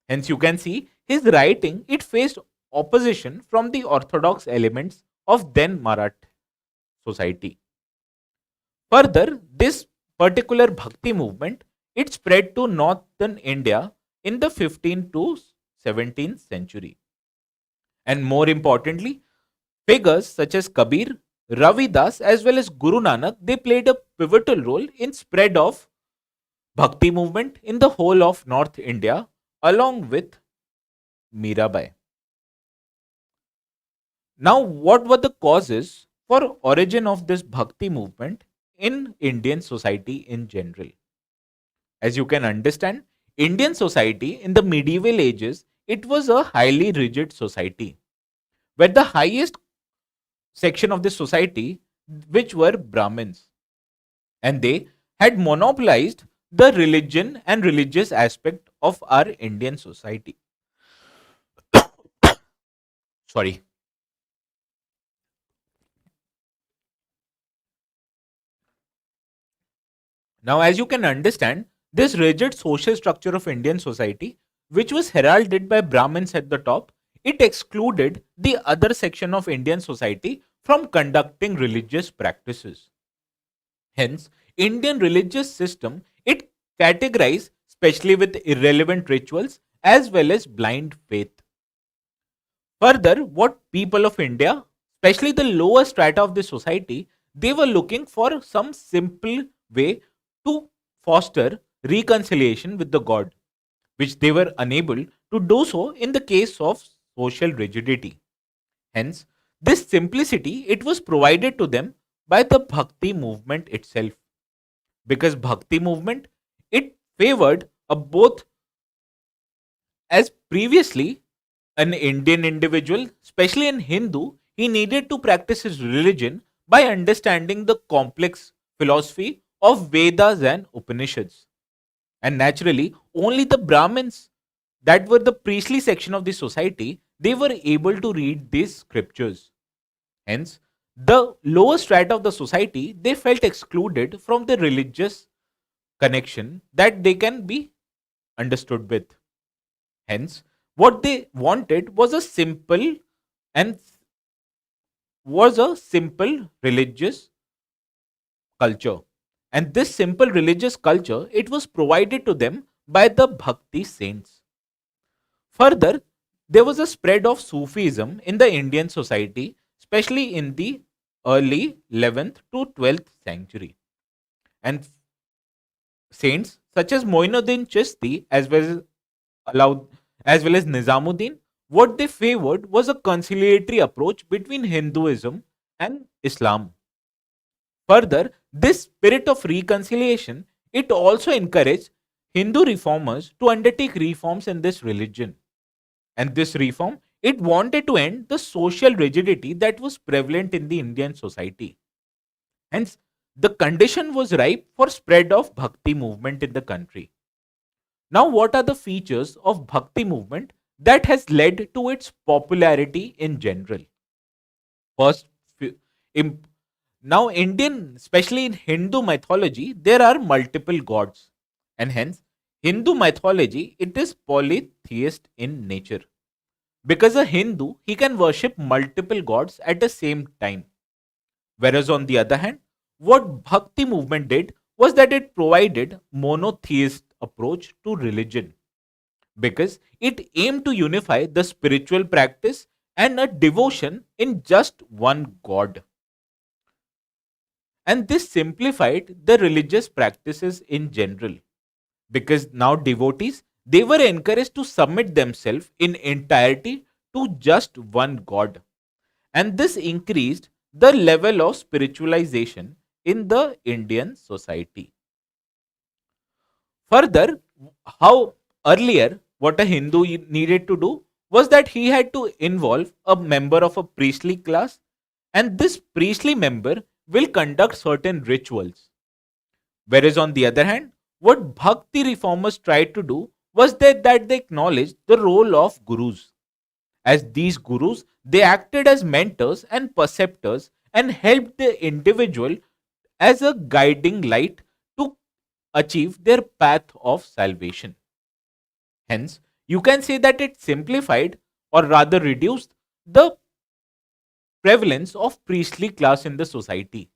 Hence, you can see his writing, it faced opposition from the orthodox elements of then Marathi society. Further, this particular bhakti movement, it spread to northern India in the 15th to 17th century. And more importantly, figures such as Kabir, Ravi Das as well as Guru Nanak, they played a pivotal role in spread of bhakti movement in the whole of North India along with Mirabai. Now, what were the causes for origin of this bhakti movement in Indian society in general? As you can understand, Indian society in the medieval ages, it was a highly rigid society where the highest section of the society, which were Brahmins, and they had monopolized the religion and religious aspect of our Indian society. Sorry. Now, as you can understand, this rigid social structure of Indian society, which was heralded by Brahmins at the top, it excluded the other section of Indian society from conducting religious practices. Hence, Indian religious system, it categorized especially with irrelevant rituals as well as blind faith. Further, what people of India, especially the lower strata of the society, they were looking for some simple way to foster reconciliation with the God, which they were unable to do so in the case of social rigidity. Hence, this simplicity it was provided to them by the Bhakti movement itself, because Bhakti movement it favored a both, as previously an Indian individual, especially an Hindu, he needed to practice his religion by understanding the complex philosophy of Vedas and Upanishads. And naturally, only the Brahmins, that were the priestly section of the society, they were able to read these scriptures. Hence, the lower strata of the society, they felt excluded from the religious connection that they can be understood with. Hence, what they wanted and was a simple religious culture. And this simple religious culture, it was provided to them by the Bhakti saints. Further, there was a spread of Sufism in the Indian society, especially in the early 11th to 12th century. And saints such as Moinuddin Chishti allowed as well as Nizamuddin, what they favored was a conciliatory approach between Hinduism and Islam. Further, this spirit of reconciliation it also encouraged Hindu reformers to undertake reforms in this religion. And this reform it wanted to end the social rigidity that was prevalent in the Indian society. Hence, the condition was ripe for spread of Bhakti movement in the country. Now, what are the features of Bhakti movement that has led to its popularity in general? First, im- now Indian, especially in Hindu mythology, there are multiple gods, and hence Hindu mythology it is polytheist in nature. Because a Hindu he can worship multiple gods at the same time. Whereas on the other hand, what Bhakti movement did was that it provided monotheist approach to religion, because it aimed to unify the spiritual practice and a devotion in just one God. And this simplified the religious practices in general, because now devotees they were encouraged to submit themselves in entirety to just one God. And this increased the level of spiritualization in the Indian society. Further, how earlier what a Hindu needed to do was that he had to involve a member of a priestly class, and this priestly member will conduct certain rituals. Whereas on the other hand, what Bhakti reformers tried to do was that they acknowledged the role of gurus. As these gurus, they acted as mentors and perceptors and helped the individual as a guiding light to achieve their path of salvation. Hence, you can say that it simplified or rather reduced the prevalence of priestly class in the society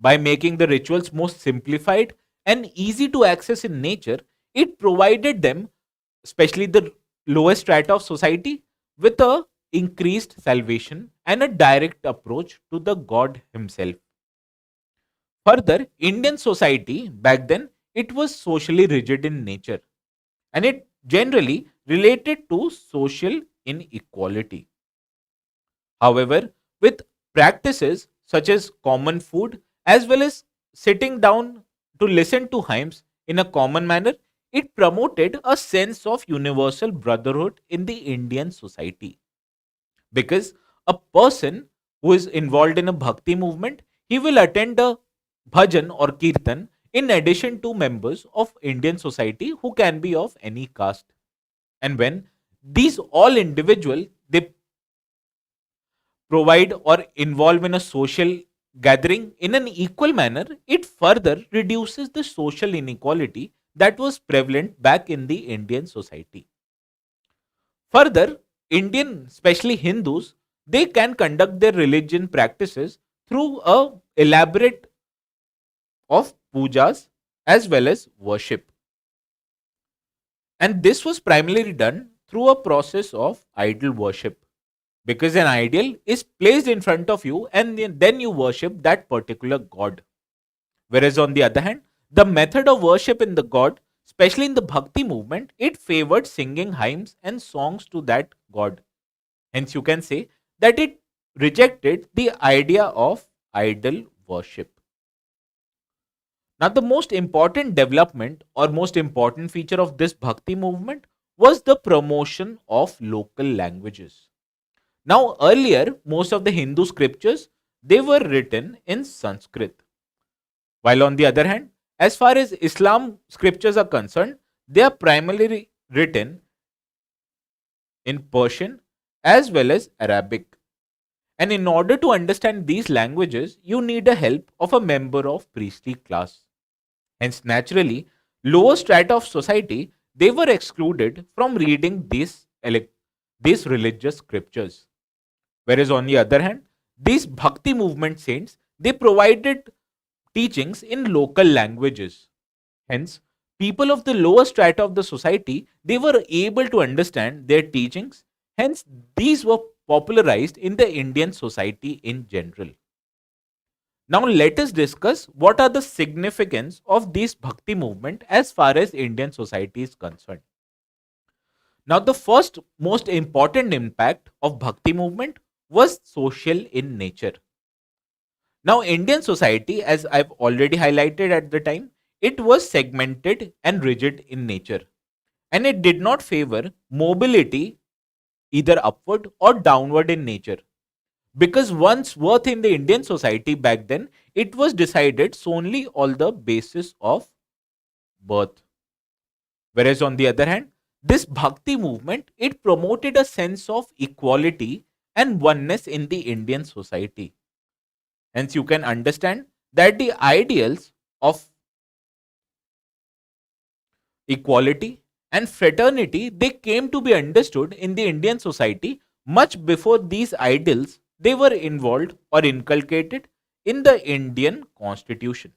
by making the rituals most simplified and easy to access in nature. It provided them, especially the lowest strata of society, with a increased salvation and a direct approach to the God himself. Further, Indian society back then it was socially rigid in nature, and it generally related to social inequality. However, with practices such as common food as well as sitting down to listen to hymns in a common manner, it promoted a sense of universal brotherhood in the Indian society. Because a person who is involved in a bhakti movement, he will attend a bhajan or kirtan in addition to members of Indian society who can be of any caste. And when these all individual they provide or involve in a social gathering in an equal manner, it further reduces the social inequality that was prevalent back in the Indian society. Further, Indian, especially Hindus, they can conduct their religion practices through a elaborate of pujas as well as worship. And this was primarily done through a process of idol worship, because an idol is placed in front of you and then you worship that particular god. Whereas on the other hand, the method of worship in the god, especially in the Bhakti movement, it favored singing hymns and songs to that god. Hence, you can say that it rejected the idea of idol worship. Now, the most important development or most important feature of this Bhakti movement was the promotion of local languages. Now, earlier, most of the Hindu scriptures, they were written in Sanskrit. While on the other hand, as far as Islam scriptures are concerned, they are primarily written in Persian as well as Arabic. And in order to understand these languages, you need the help of a member of priestly class. Hence, naturally, lower strata of society, they were excluded from reading these religious scriptures. Whereas on the other hand, these Bhakti movement saints, they provided teachings in local languages. Hence, people of the lower strata of the society, they were able to understand their teachings. Hence, these were popularized in the Indian society in general. Now, let us discuss what are the significance of this Bhakti movement as far as Indian society is concerned. Now, the first most important impact of Bhakti movement was social in nature. Now, Indian society, as I've already highlighted at the time, it was segmented and rigid in nature, and it did not favor mobility either upward or downward in nature. Because one's worth in the Indian society back then, it was decided solely on the basis of birth. Whereas on the other hand, this Bhakti movement, it promoted a sense of equality and oneness in the Indian society. Hence, you can understand that the ideals of equality and fraternity, they came to be understood in the Indian society much before these ideals they were involved or inculcated in the Indian constitution.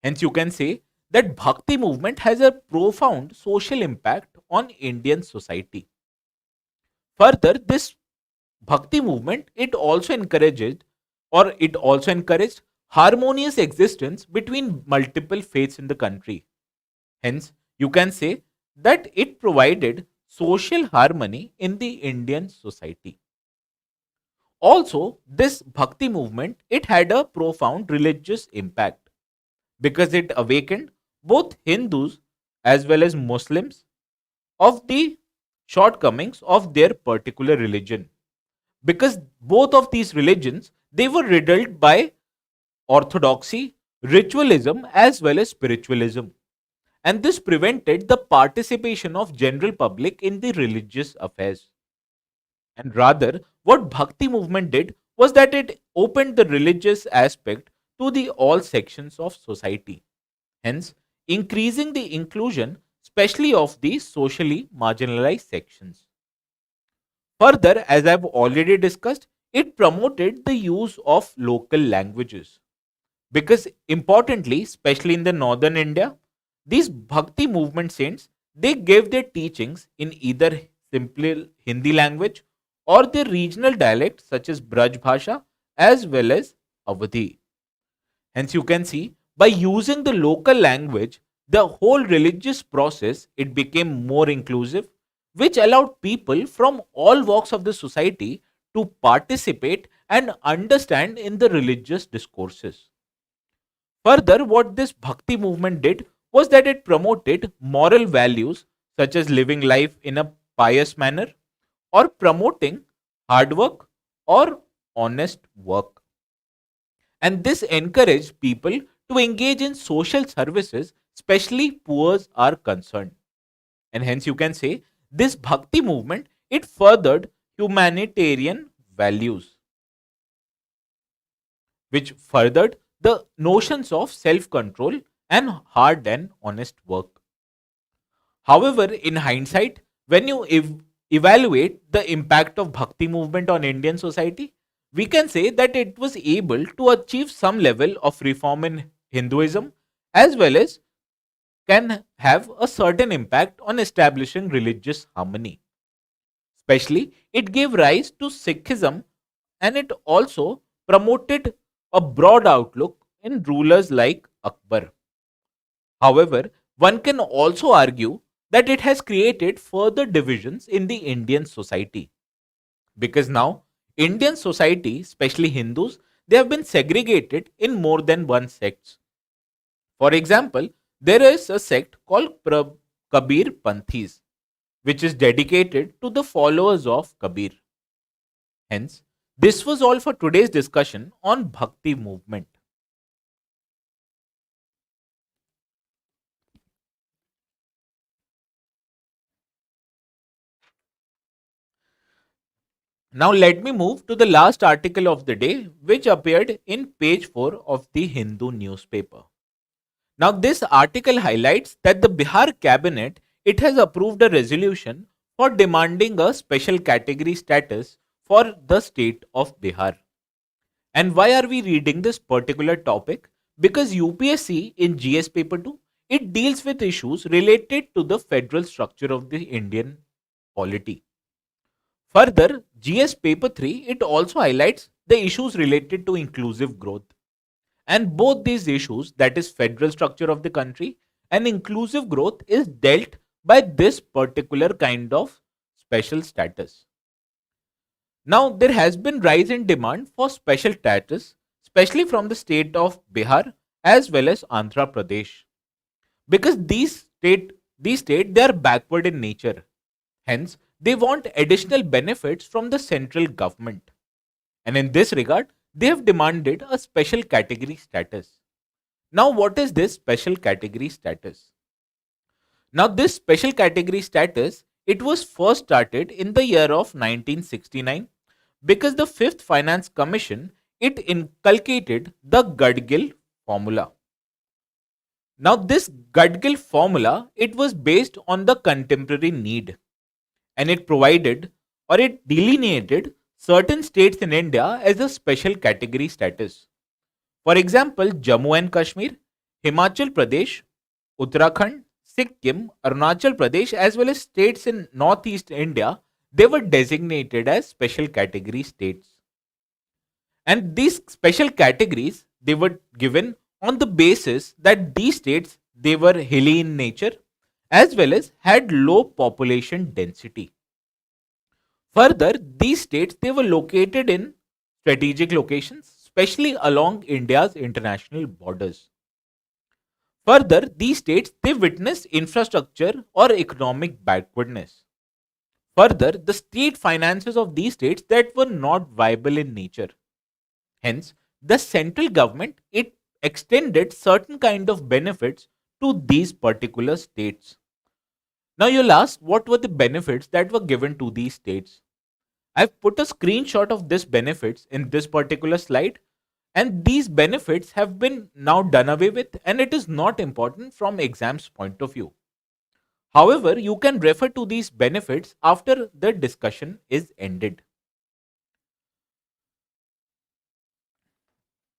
Hence, you can say that Bhakti movement has a profound social impact on Indian society. Further, this Bhakti movement, it also encouraged harmonious existence between multiple faiths in the country. Hence, you can say that it provided social harmony in the Indian society. Also, this Bhakti movement, it had a profound religious impact, because it awakened both Hindus as well as Muslims of the shortcomings of their particular religion. Because both of these religions, they were riddled by orthodoxy, ritualism as well as spiritualism. And this prevented the participation of general public in the religious affairs. And rather, what Bhakti movement did was that it opened the religious aspect to the all sections of society, hence increasing the inclusion, especially of the socially marginalized sections. Further, as I've already discussed, it promoted the use of local languages, because importantly, especially in the northern India, these Bhakti movement saints, they gave their teachings in either simple Hindi language or their regional dialect such as Braj Bhasha as well as Awadhi. Hence, you can see by using the local language, the whole religious process, it became more inclusive, which allowed people from all walks of the society to participate and understand in the religious discourses. Further, what this Bhakti movement did was that it promoted moral values such as living life in a pious manner or promoting hard work or honest work. And this encouraged people to engage in social services, especially poor are concerned. And hence, you can say this Bhakti movement, it furthered humanitarian values, which furthered the notions of self control and hard and honest work. However, in hindsight, when you evaluate the impact of Bhakti movement on Indian society, we can say that it was able to achieve some level of reform in Hinduism as well as can have a certain impact on establishing religious harmony. Especially, it gave rise to Sikhism, and it also promoted a broad outlook in rulers like Akbar. However, one can also argue that it has created further divisions in the Indian society, because now Indian society, especially Hindus, they have been segregated in more than one sects. For example, there is a sect called Kabir Panthis, which is dedicated to the followers of Kabir. Hence, this was all for today's discussion on Bhakti movement. Now let me move to the last article of the day, which appeared in page 4 of the Hindu newspaper. Now this article highlights that the Bihar cabinet, it has approved a resolution for demanding a special category status for the state of Bihar. And why are we reading this particular topic? Because UPSC in GS paper 2, it deals with issues related to the federal structure of the Indian polity. Further, GS paper 3, it also highlights the issues related to inclusive growth. And both these issues, that is federal structure of the country and inclusive growth, is dealt by this particular kind of special status. Now, there has been rise in demand for special status, especially from the state of Bihar as well as Andhra Pradesh, because these states they are backward in nature. Hence, they want additional benefits from the central government. And in this regard, they have demanded a special category status. Now, what is this special category status? Now, this special category status, it was first started in the year of 1969, because the Fifth Finance Commission, it inculcated the Gadgil formula. Now, this Gadgil formula, it was based on the contemporary need, and it provided or it delineated certain states in India as a special category status. For example, Jammu and Kashmir, Himachal Pradesh, Uttarakhand, Sikkim, Arunachal Pradesh, as well as states in northeast India, they were designated as special category states. And these special categories, they were given on the basis that these states, they were hilly in nature as well as had low population density. Further, these states, they were located in strategic locations, especially along India's international borders. Further, these states, they witnessed infrastructure or economic backwardness. Further, the state finances of these states that were not viable in nature. Hence, the central government, it extended certain kind of benefits to these particular states. Now you'll ask, what were the benefits that were given to these states? I've put a screenshot of this benefits in this particular slide, and these benefits have been now done away with, and it is not important from exams point of view. However, you can refer to these benefits after the discussion is ended.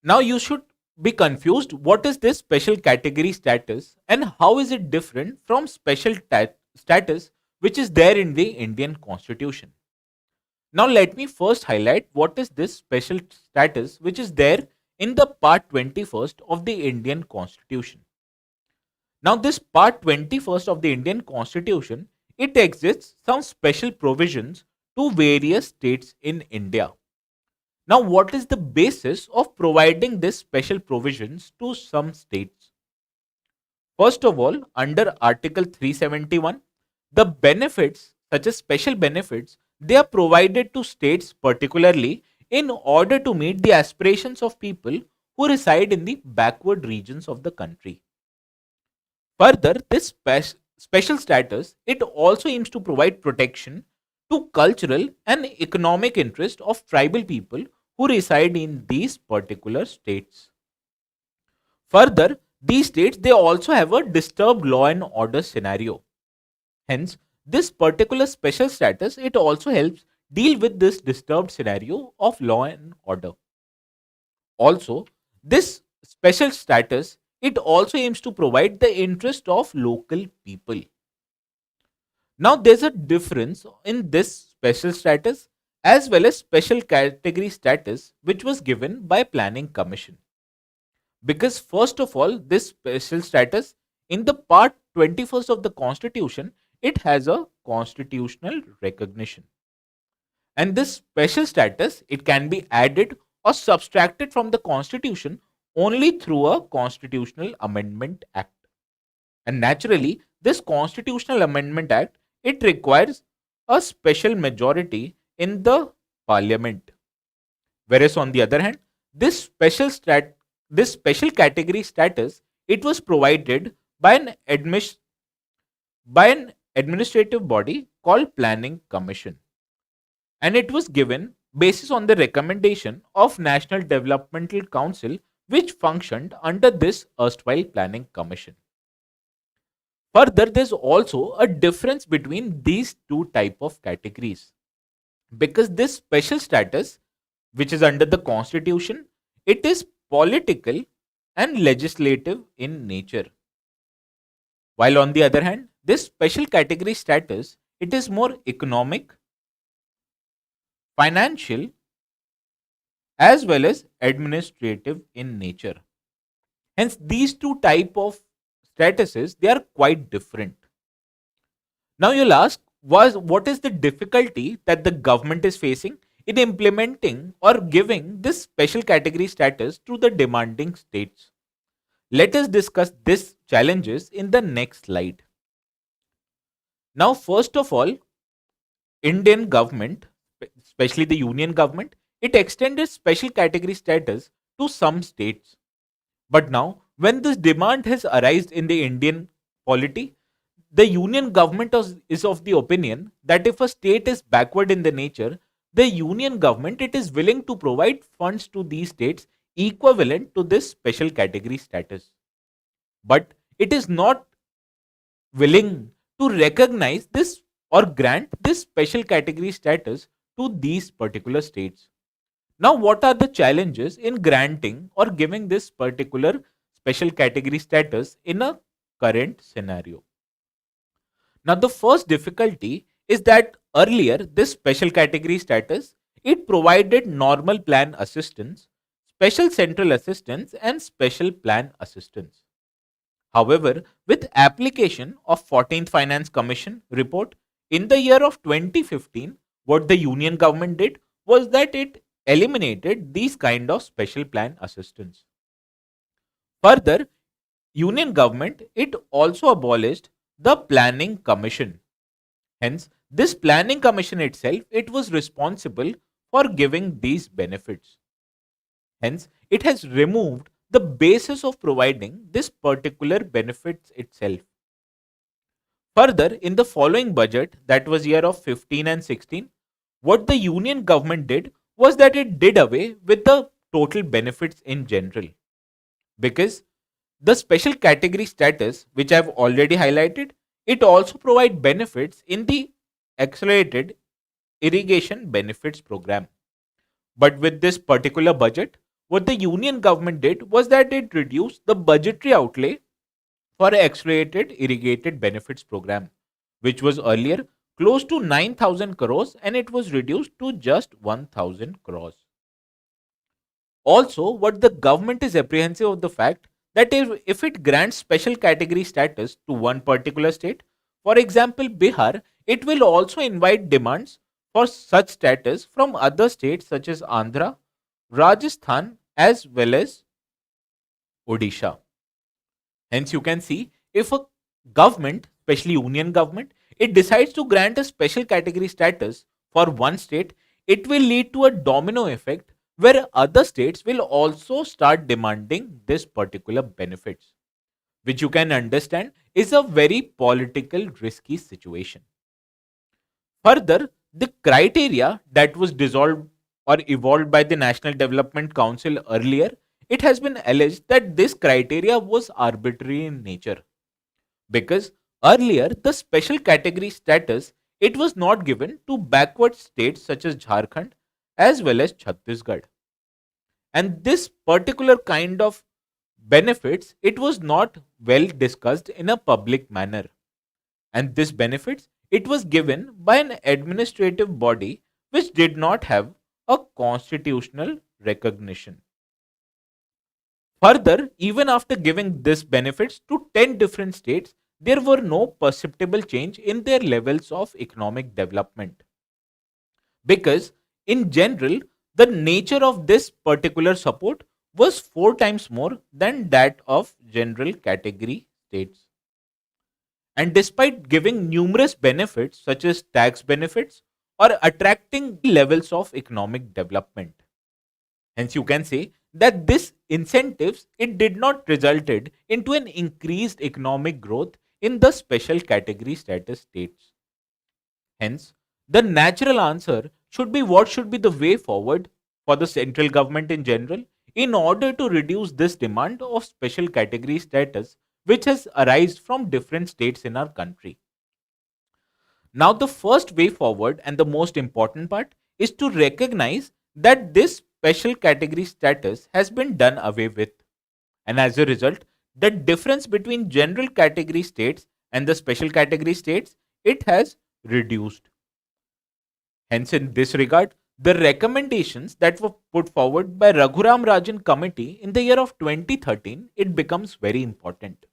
Now you should be confused, what is this special category status and how is it different from special status which is there in the Indian constitution. Now let me first highlight what is this special status which is there in the part 21st of the Indian constitution. Now this part 21st of the Indian constitution, it exists some special provisions to various states in India. Now, what is the basis of providing this special provisions to some states? First of all, under Article 371, the benefits, such as special benefits, they are provided to states particularly in order to meet the aspirations of people who reside in the backward regions of the country. Further, this special status, it also aims to provide protection to cultural and economic interest of tribal people who reside in these particular states. Further, these states, they also have a disturbed law and order scenario. Hence, this particular special status, it also helps deal with this disturbed scenario of law and order. Also, this special status, it also aims to provide the interest of local people. Now, there's a difference in this special status as well as special category status which was given by Planning Commission. Because first of all, this special status in the part 21st of the Constitution, it has a constitutional recognition. And this special status, it can be added or subtracted from the Constitution only through a constitutional amendment act. And naturally, this constitutional amendment act, it requires a special majority in the parliament. Whereas on the other hand, this special category status, it was provided by an administrative body called Planning Commission, and it was given basis on the recommendation of National Developmental Council, which functioned under this erstwhile Planning Commission. Further, there's also a difference between these two type of categories, because this special status, which is under the Constitution, it is political and legislative in nature, while on the other hand, this special category status, it is more economic, financial, as well as administrative in nature. Hence, these two type of statuses, they are quite different. Now you'll ask, what is the difficulty that the government is facing in implementing or giving this special category status to the demanding states? Let us discuss these challenges in the next slide. Now, first of all, Indian government, especially the union government, it extended special category status to some states. But now, when this demand has arisen in the Indian polity, the union government is of the opinion that if a state is backward in the nature, the union government, it is willing to provide funds to these states equivalent to this special category status. But it is not willing to recognize this or grant this special category status to these particular states. Now, what are the challenges in granting or giving this particular special category status in a current scenario? Now, the first difficulty is that earlier this special category status, it provided normal plan assistance, special central assistance and special plan assistance. However, with application of 14th Finance Commission report in the year of 2015, what the union government did was that it eliminated these kind of special plan assistance. Further, union government, it also abolished the Planning Commission. Hence, this Planning Commission itself, it was responsible for giving these benefits. Hence, it has removed the basis of providing this particular benefits itself. Further, in the following budget, that was year of 15 and 16, what the union government did was that it did away with the total benefits in general, because the special category status, which I have already highlighted, it also provides benefits in the accelerated irrigation benefits program. But with this particular budget, what the union government did was that it reduced the budgetary outlay for accelerated irrigated benefits program, which was earlier close to 9,000 crores and it was reduced to just 1,000 crores. Also, what the government is apprehensive of the fact that if it grants special category status to one particular state, for example Bihar, it will also invite demands for such status from other states such as Andhra, Rajasthan as well as Odisha. Hence, you can see, if a government, especially union government, it decides to grant a special category status for one state, it will lead to a domino effect where other states will also start demanding this particular benefits, which you can understand is a very political risky situation. Further, the criteria that was dissolved or evolved by the National Development Council earlier, it has been alleged that this criteria was arbitrary in nature, because earlier the special category status, it was not given to backward states such as Jharkhand as well as Chhattisgarh. And this particular kind of benefits, it was not well discussed in a public manner. And this benefits, it was given by an administrative body which did not have a constitutional recognition. Further, even after giving this benefits to 10 different states, there were no perceptible change in their levels of economic development. Because, in general, the nature of this particular support was 4 times more than that of general category states. And despite giving numerous benefits, such as tax benefits or attracting levels of economic development, hence you can say that this incentives, it did not resulted into an increased economic growth in the special category status states. Hence, the natural answer should be what should be the way forward for the central government in general in order to reduce this demand of special category status which has arisen from different states in our country. Now, the first way forward and the most important part is to recognize that this special category status has been done away with. And as a result, the difference between general category states and the special category states, it has reduced. Hence, in this regard, the recommendations that were put forward by Raghuram Rajan committee in the year of 2013, it becomes very important.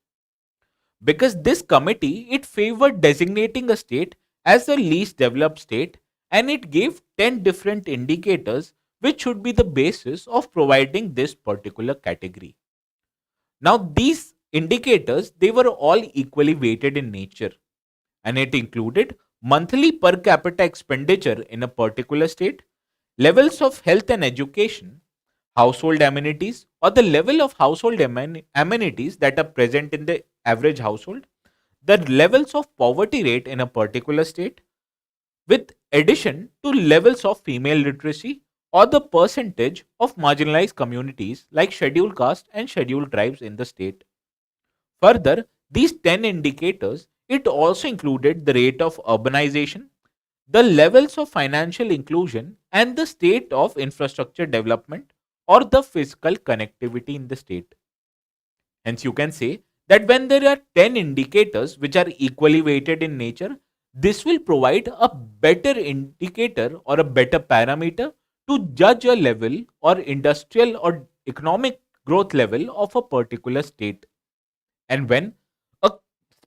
Because this committee, it favored designating a state as the least developed state, and it gave 10 different indicators which should be the basis of providing this particular category. Now, these indicators, they were all equally weighted in nature, and it included monthly per capita expenditure in a particular state, levels of health and education, household amenities, or the level of household amenities that are present in the average household, the levels of poverty rate in a particular state, with addition to levels of female literacy or the percentage of marginalized communities like scheduled caste and scheduled tribes in the state. Further, these 10 indicators, it also included the rate of urbanization, the levels of financial inclusion, and the state of infrastructure development or the physical connectivity in the state. Hence, you can say that when there are 10 indicators which are equally weighted in nature, this will provide a better indicator or a better parameter to judge a level or industrial or economic growth level of a particular state. And when a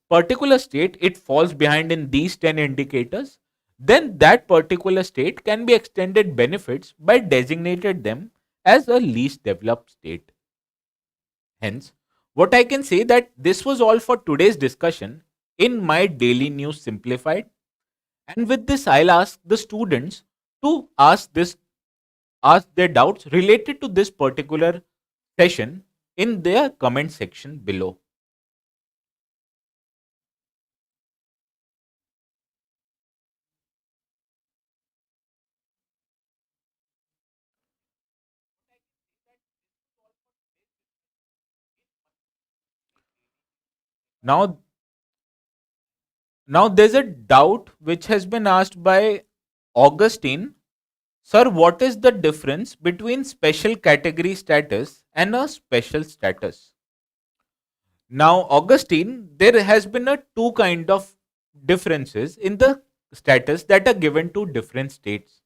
particular state, it falls behind in these 10 indicators, then that particular state can be extended benefits by designated them as a least developed state. Hence, what I can say that this was all for today's discussion in my Daily News Simplified. And with this, I'll ask the students to ask their doubts related to this particular session in their comment section below. Now, now there's a doubt which has been asked by Augustine. Sir, what is the difference between special category status and a special status? Now, Augustine, there has been a two kind of differences in the status that are given to different states.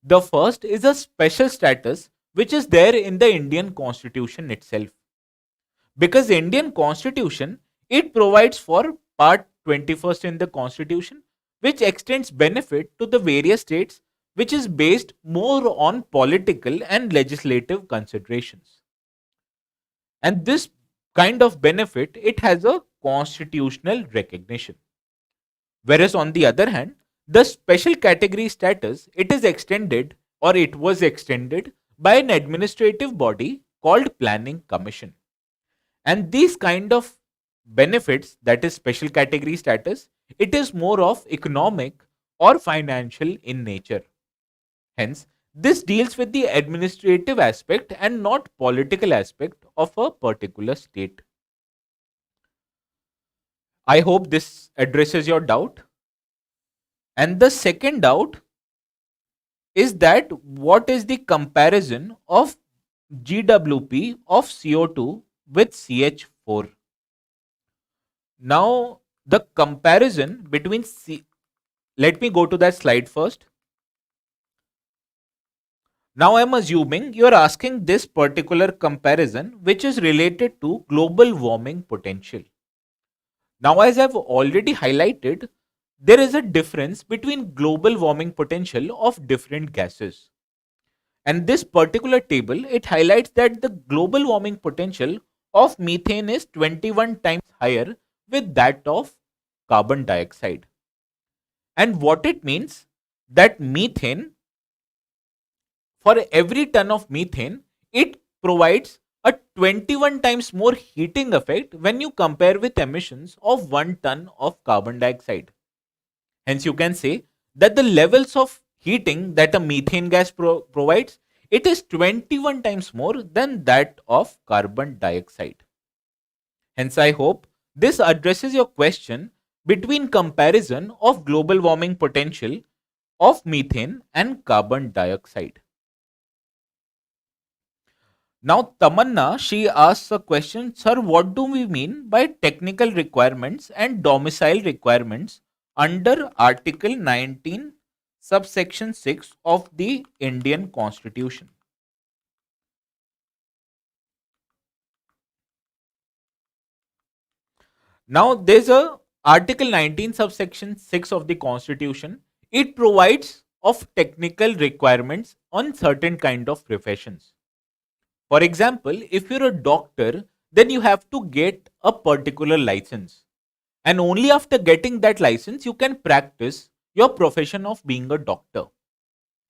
The first is a special status which is there in the Indian Constitution itself. Because Indian Constitution, it provides for part 21st in the Constitution which extends benefit to the various states, which is based more on political and legislative considerations. And this kind of benefit, it has a constitutional recognition. Whereas on the other hand, the special category status, it is extended or it was extended by an administrative body called Planning Commission. And these kind of benefits, that is special category status, it is more of economic or financial in nature. Hence, this deals with the administrative aspect and not political aspect of a particular state. I hope this addresses your doubt. And the second doubt is that what is the comparison of GWP of CO2 with CH4. Now, the comparison between let me go to that slide first. Now, I am assuming you are asking this particular comparison which is related to global warming potential. Now, as I've already highlighted, there is a difference between global warming potential of different gases. And this particular table, it highlights that the global warming potential of methane is 21 times higher with that of carbon dioxide. And what it means, that methane, for every ton of methane, it provides a 21 times more heating effect when you compare with emissions of 1 ton of carbon dioxide. Hence, you can say that the levels of heating that a methane gas provides, it is 21 times more than that of carbon dioxide. Hence, I hope this addresses your question between comparison of global warming potential of methane and carbon dioxide. Now, Tamanna, she asks a question, sir, what do we mean by technical requirements and domicile requirements under Article 19, subsection 6 of the Indian Constitution? Now, there's a Article 19, subsection 6 of the Constitution. It provides of technical requirements on certain kind of professions. For example, if you're a doctor, then you have to get a particular license. And only after getting that license, you can practice your profession of being a doctor.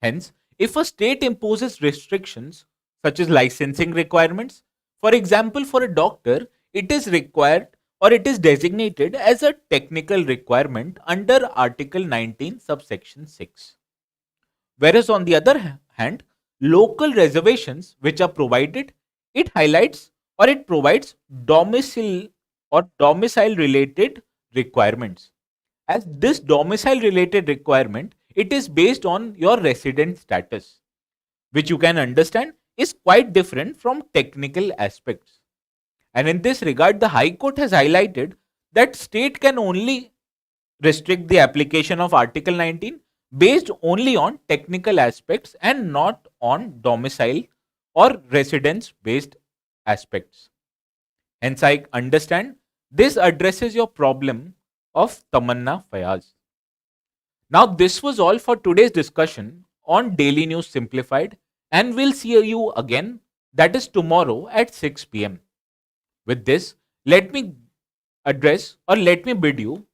Hence, if a state imposes restrictions such as licensing requirements, for example, for a doctor, it is required or it is designated as a technical requirement under Article 19, subsection 6. Whereas on the other hand, local reservations which are provided, it highlights or it provides domicile or domicile related requirements. As this domicile related requirement, it is based on your resident status, which you can understand is quite different from technical aspects. And in this regard, the High Court has highlighted that state can only restrict the application of Article 19 based only on technical aspects and not on domicile or residence based aspects. Hence, I understand this addresses your problem of Tamanna Fayaz. Now, this was all for today's discussion on Daily News Simplified, and we'll see you again, that is tomorrow at 6 p.m. With this, let me address or let me bid you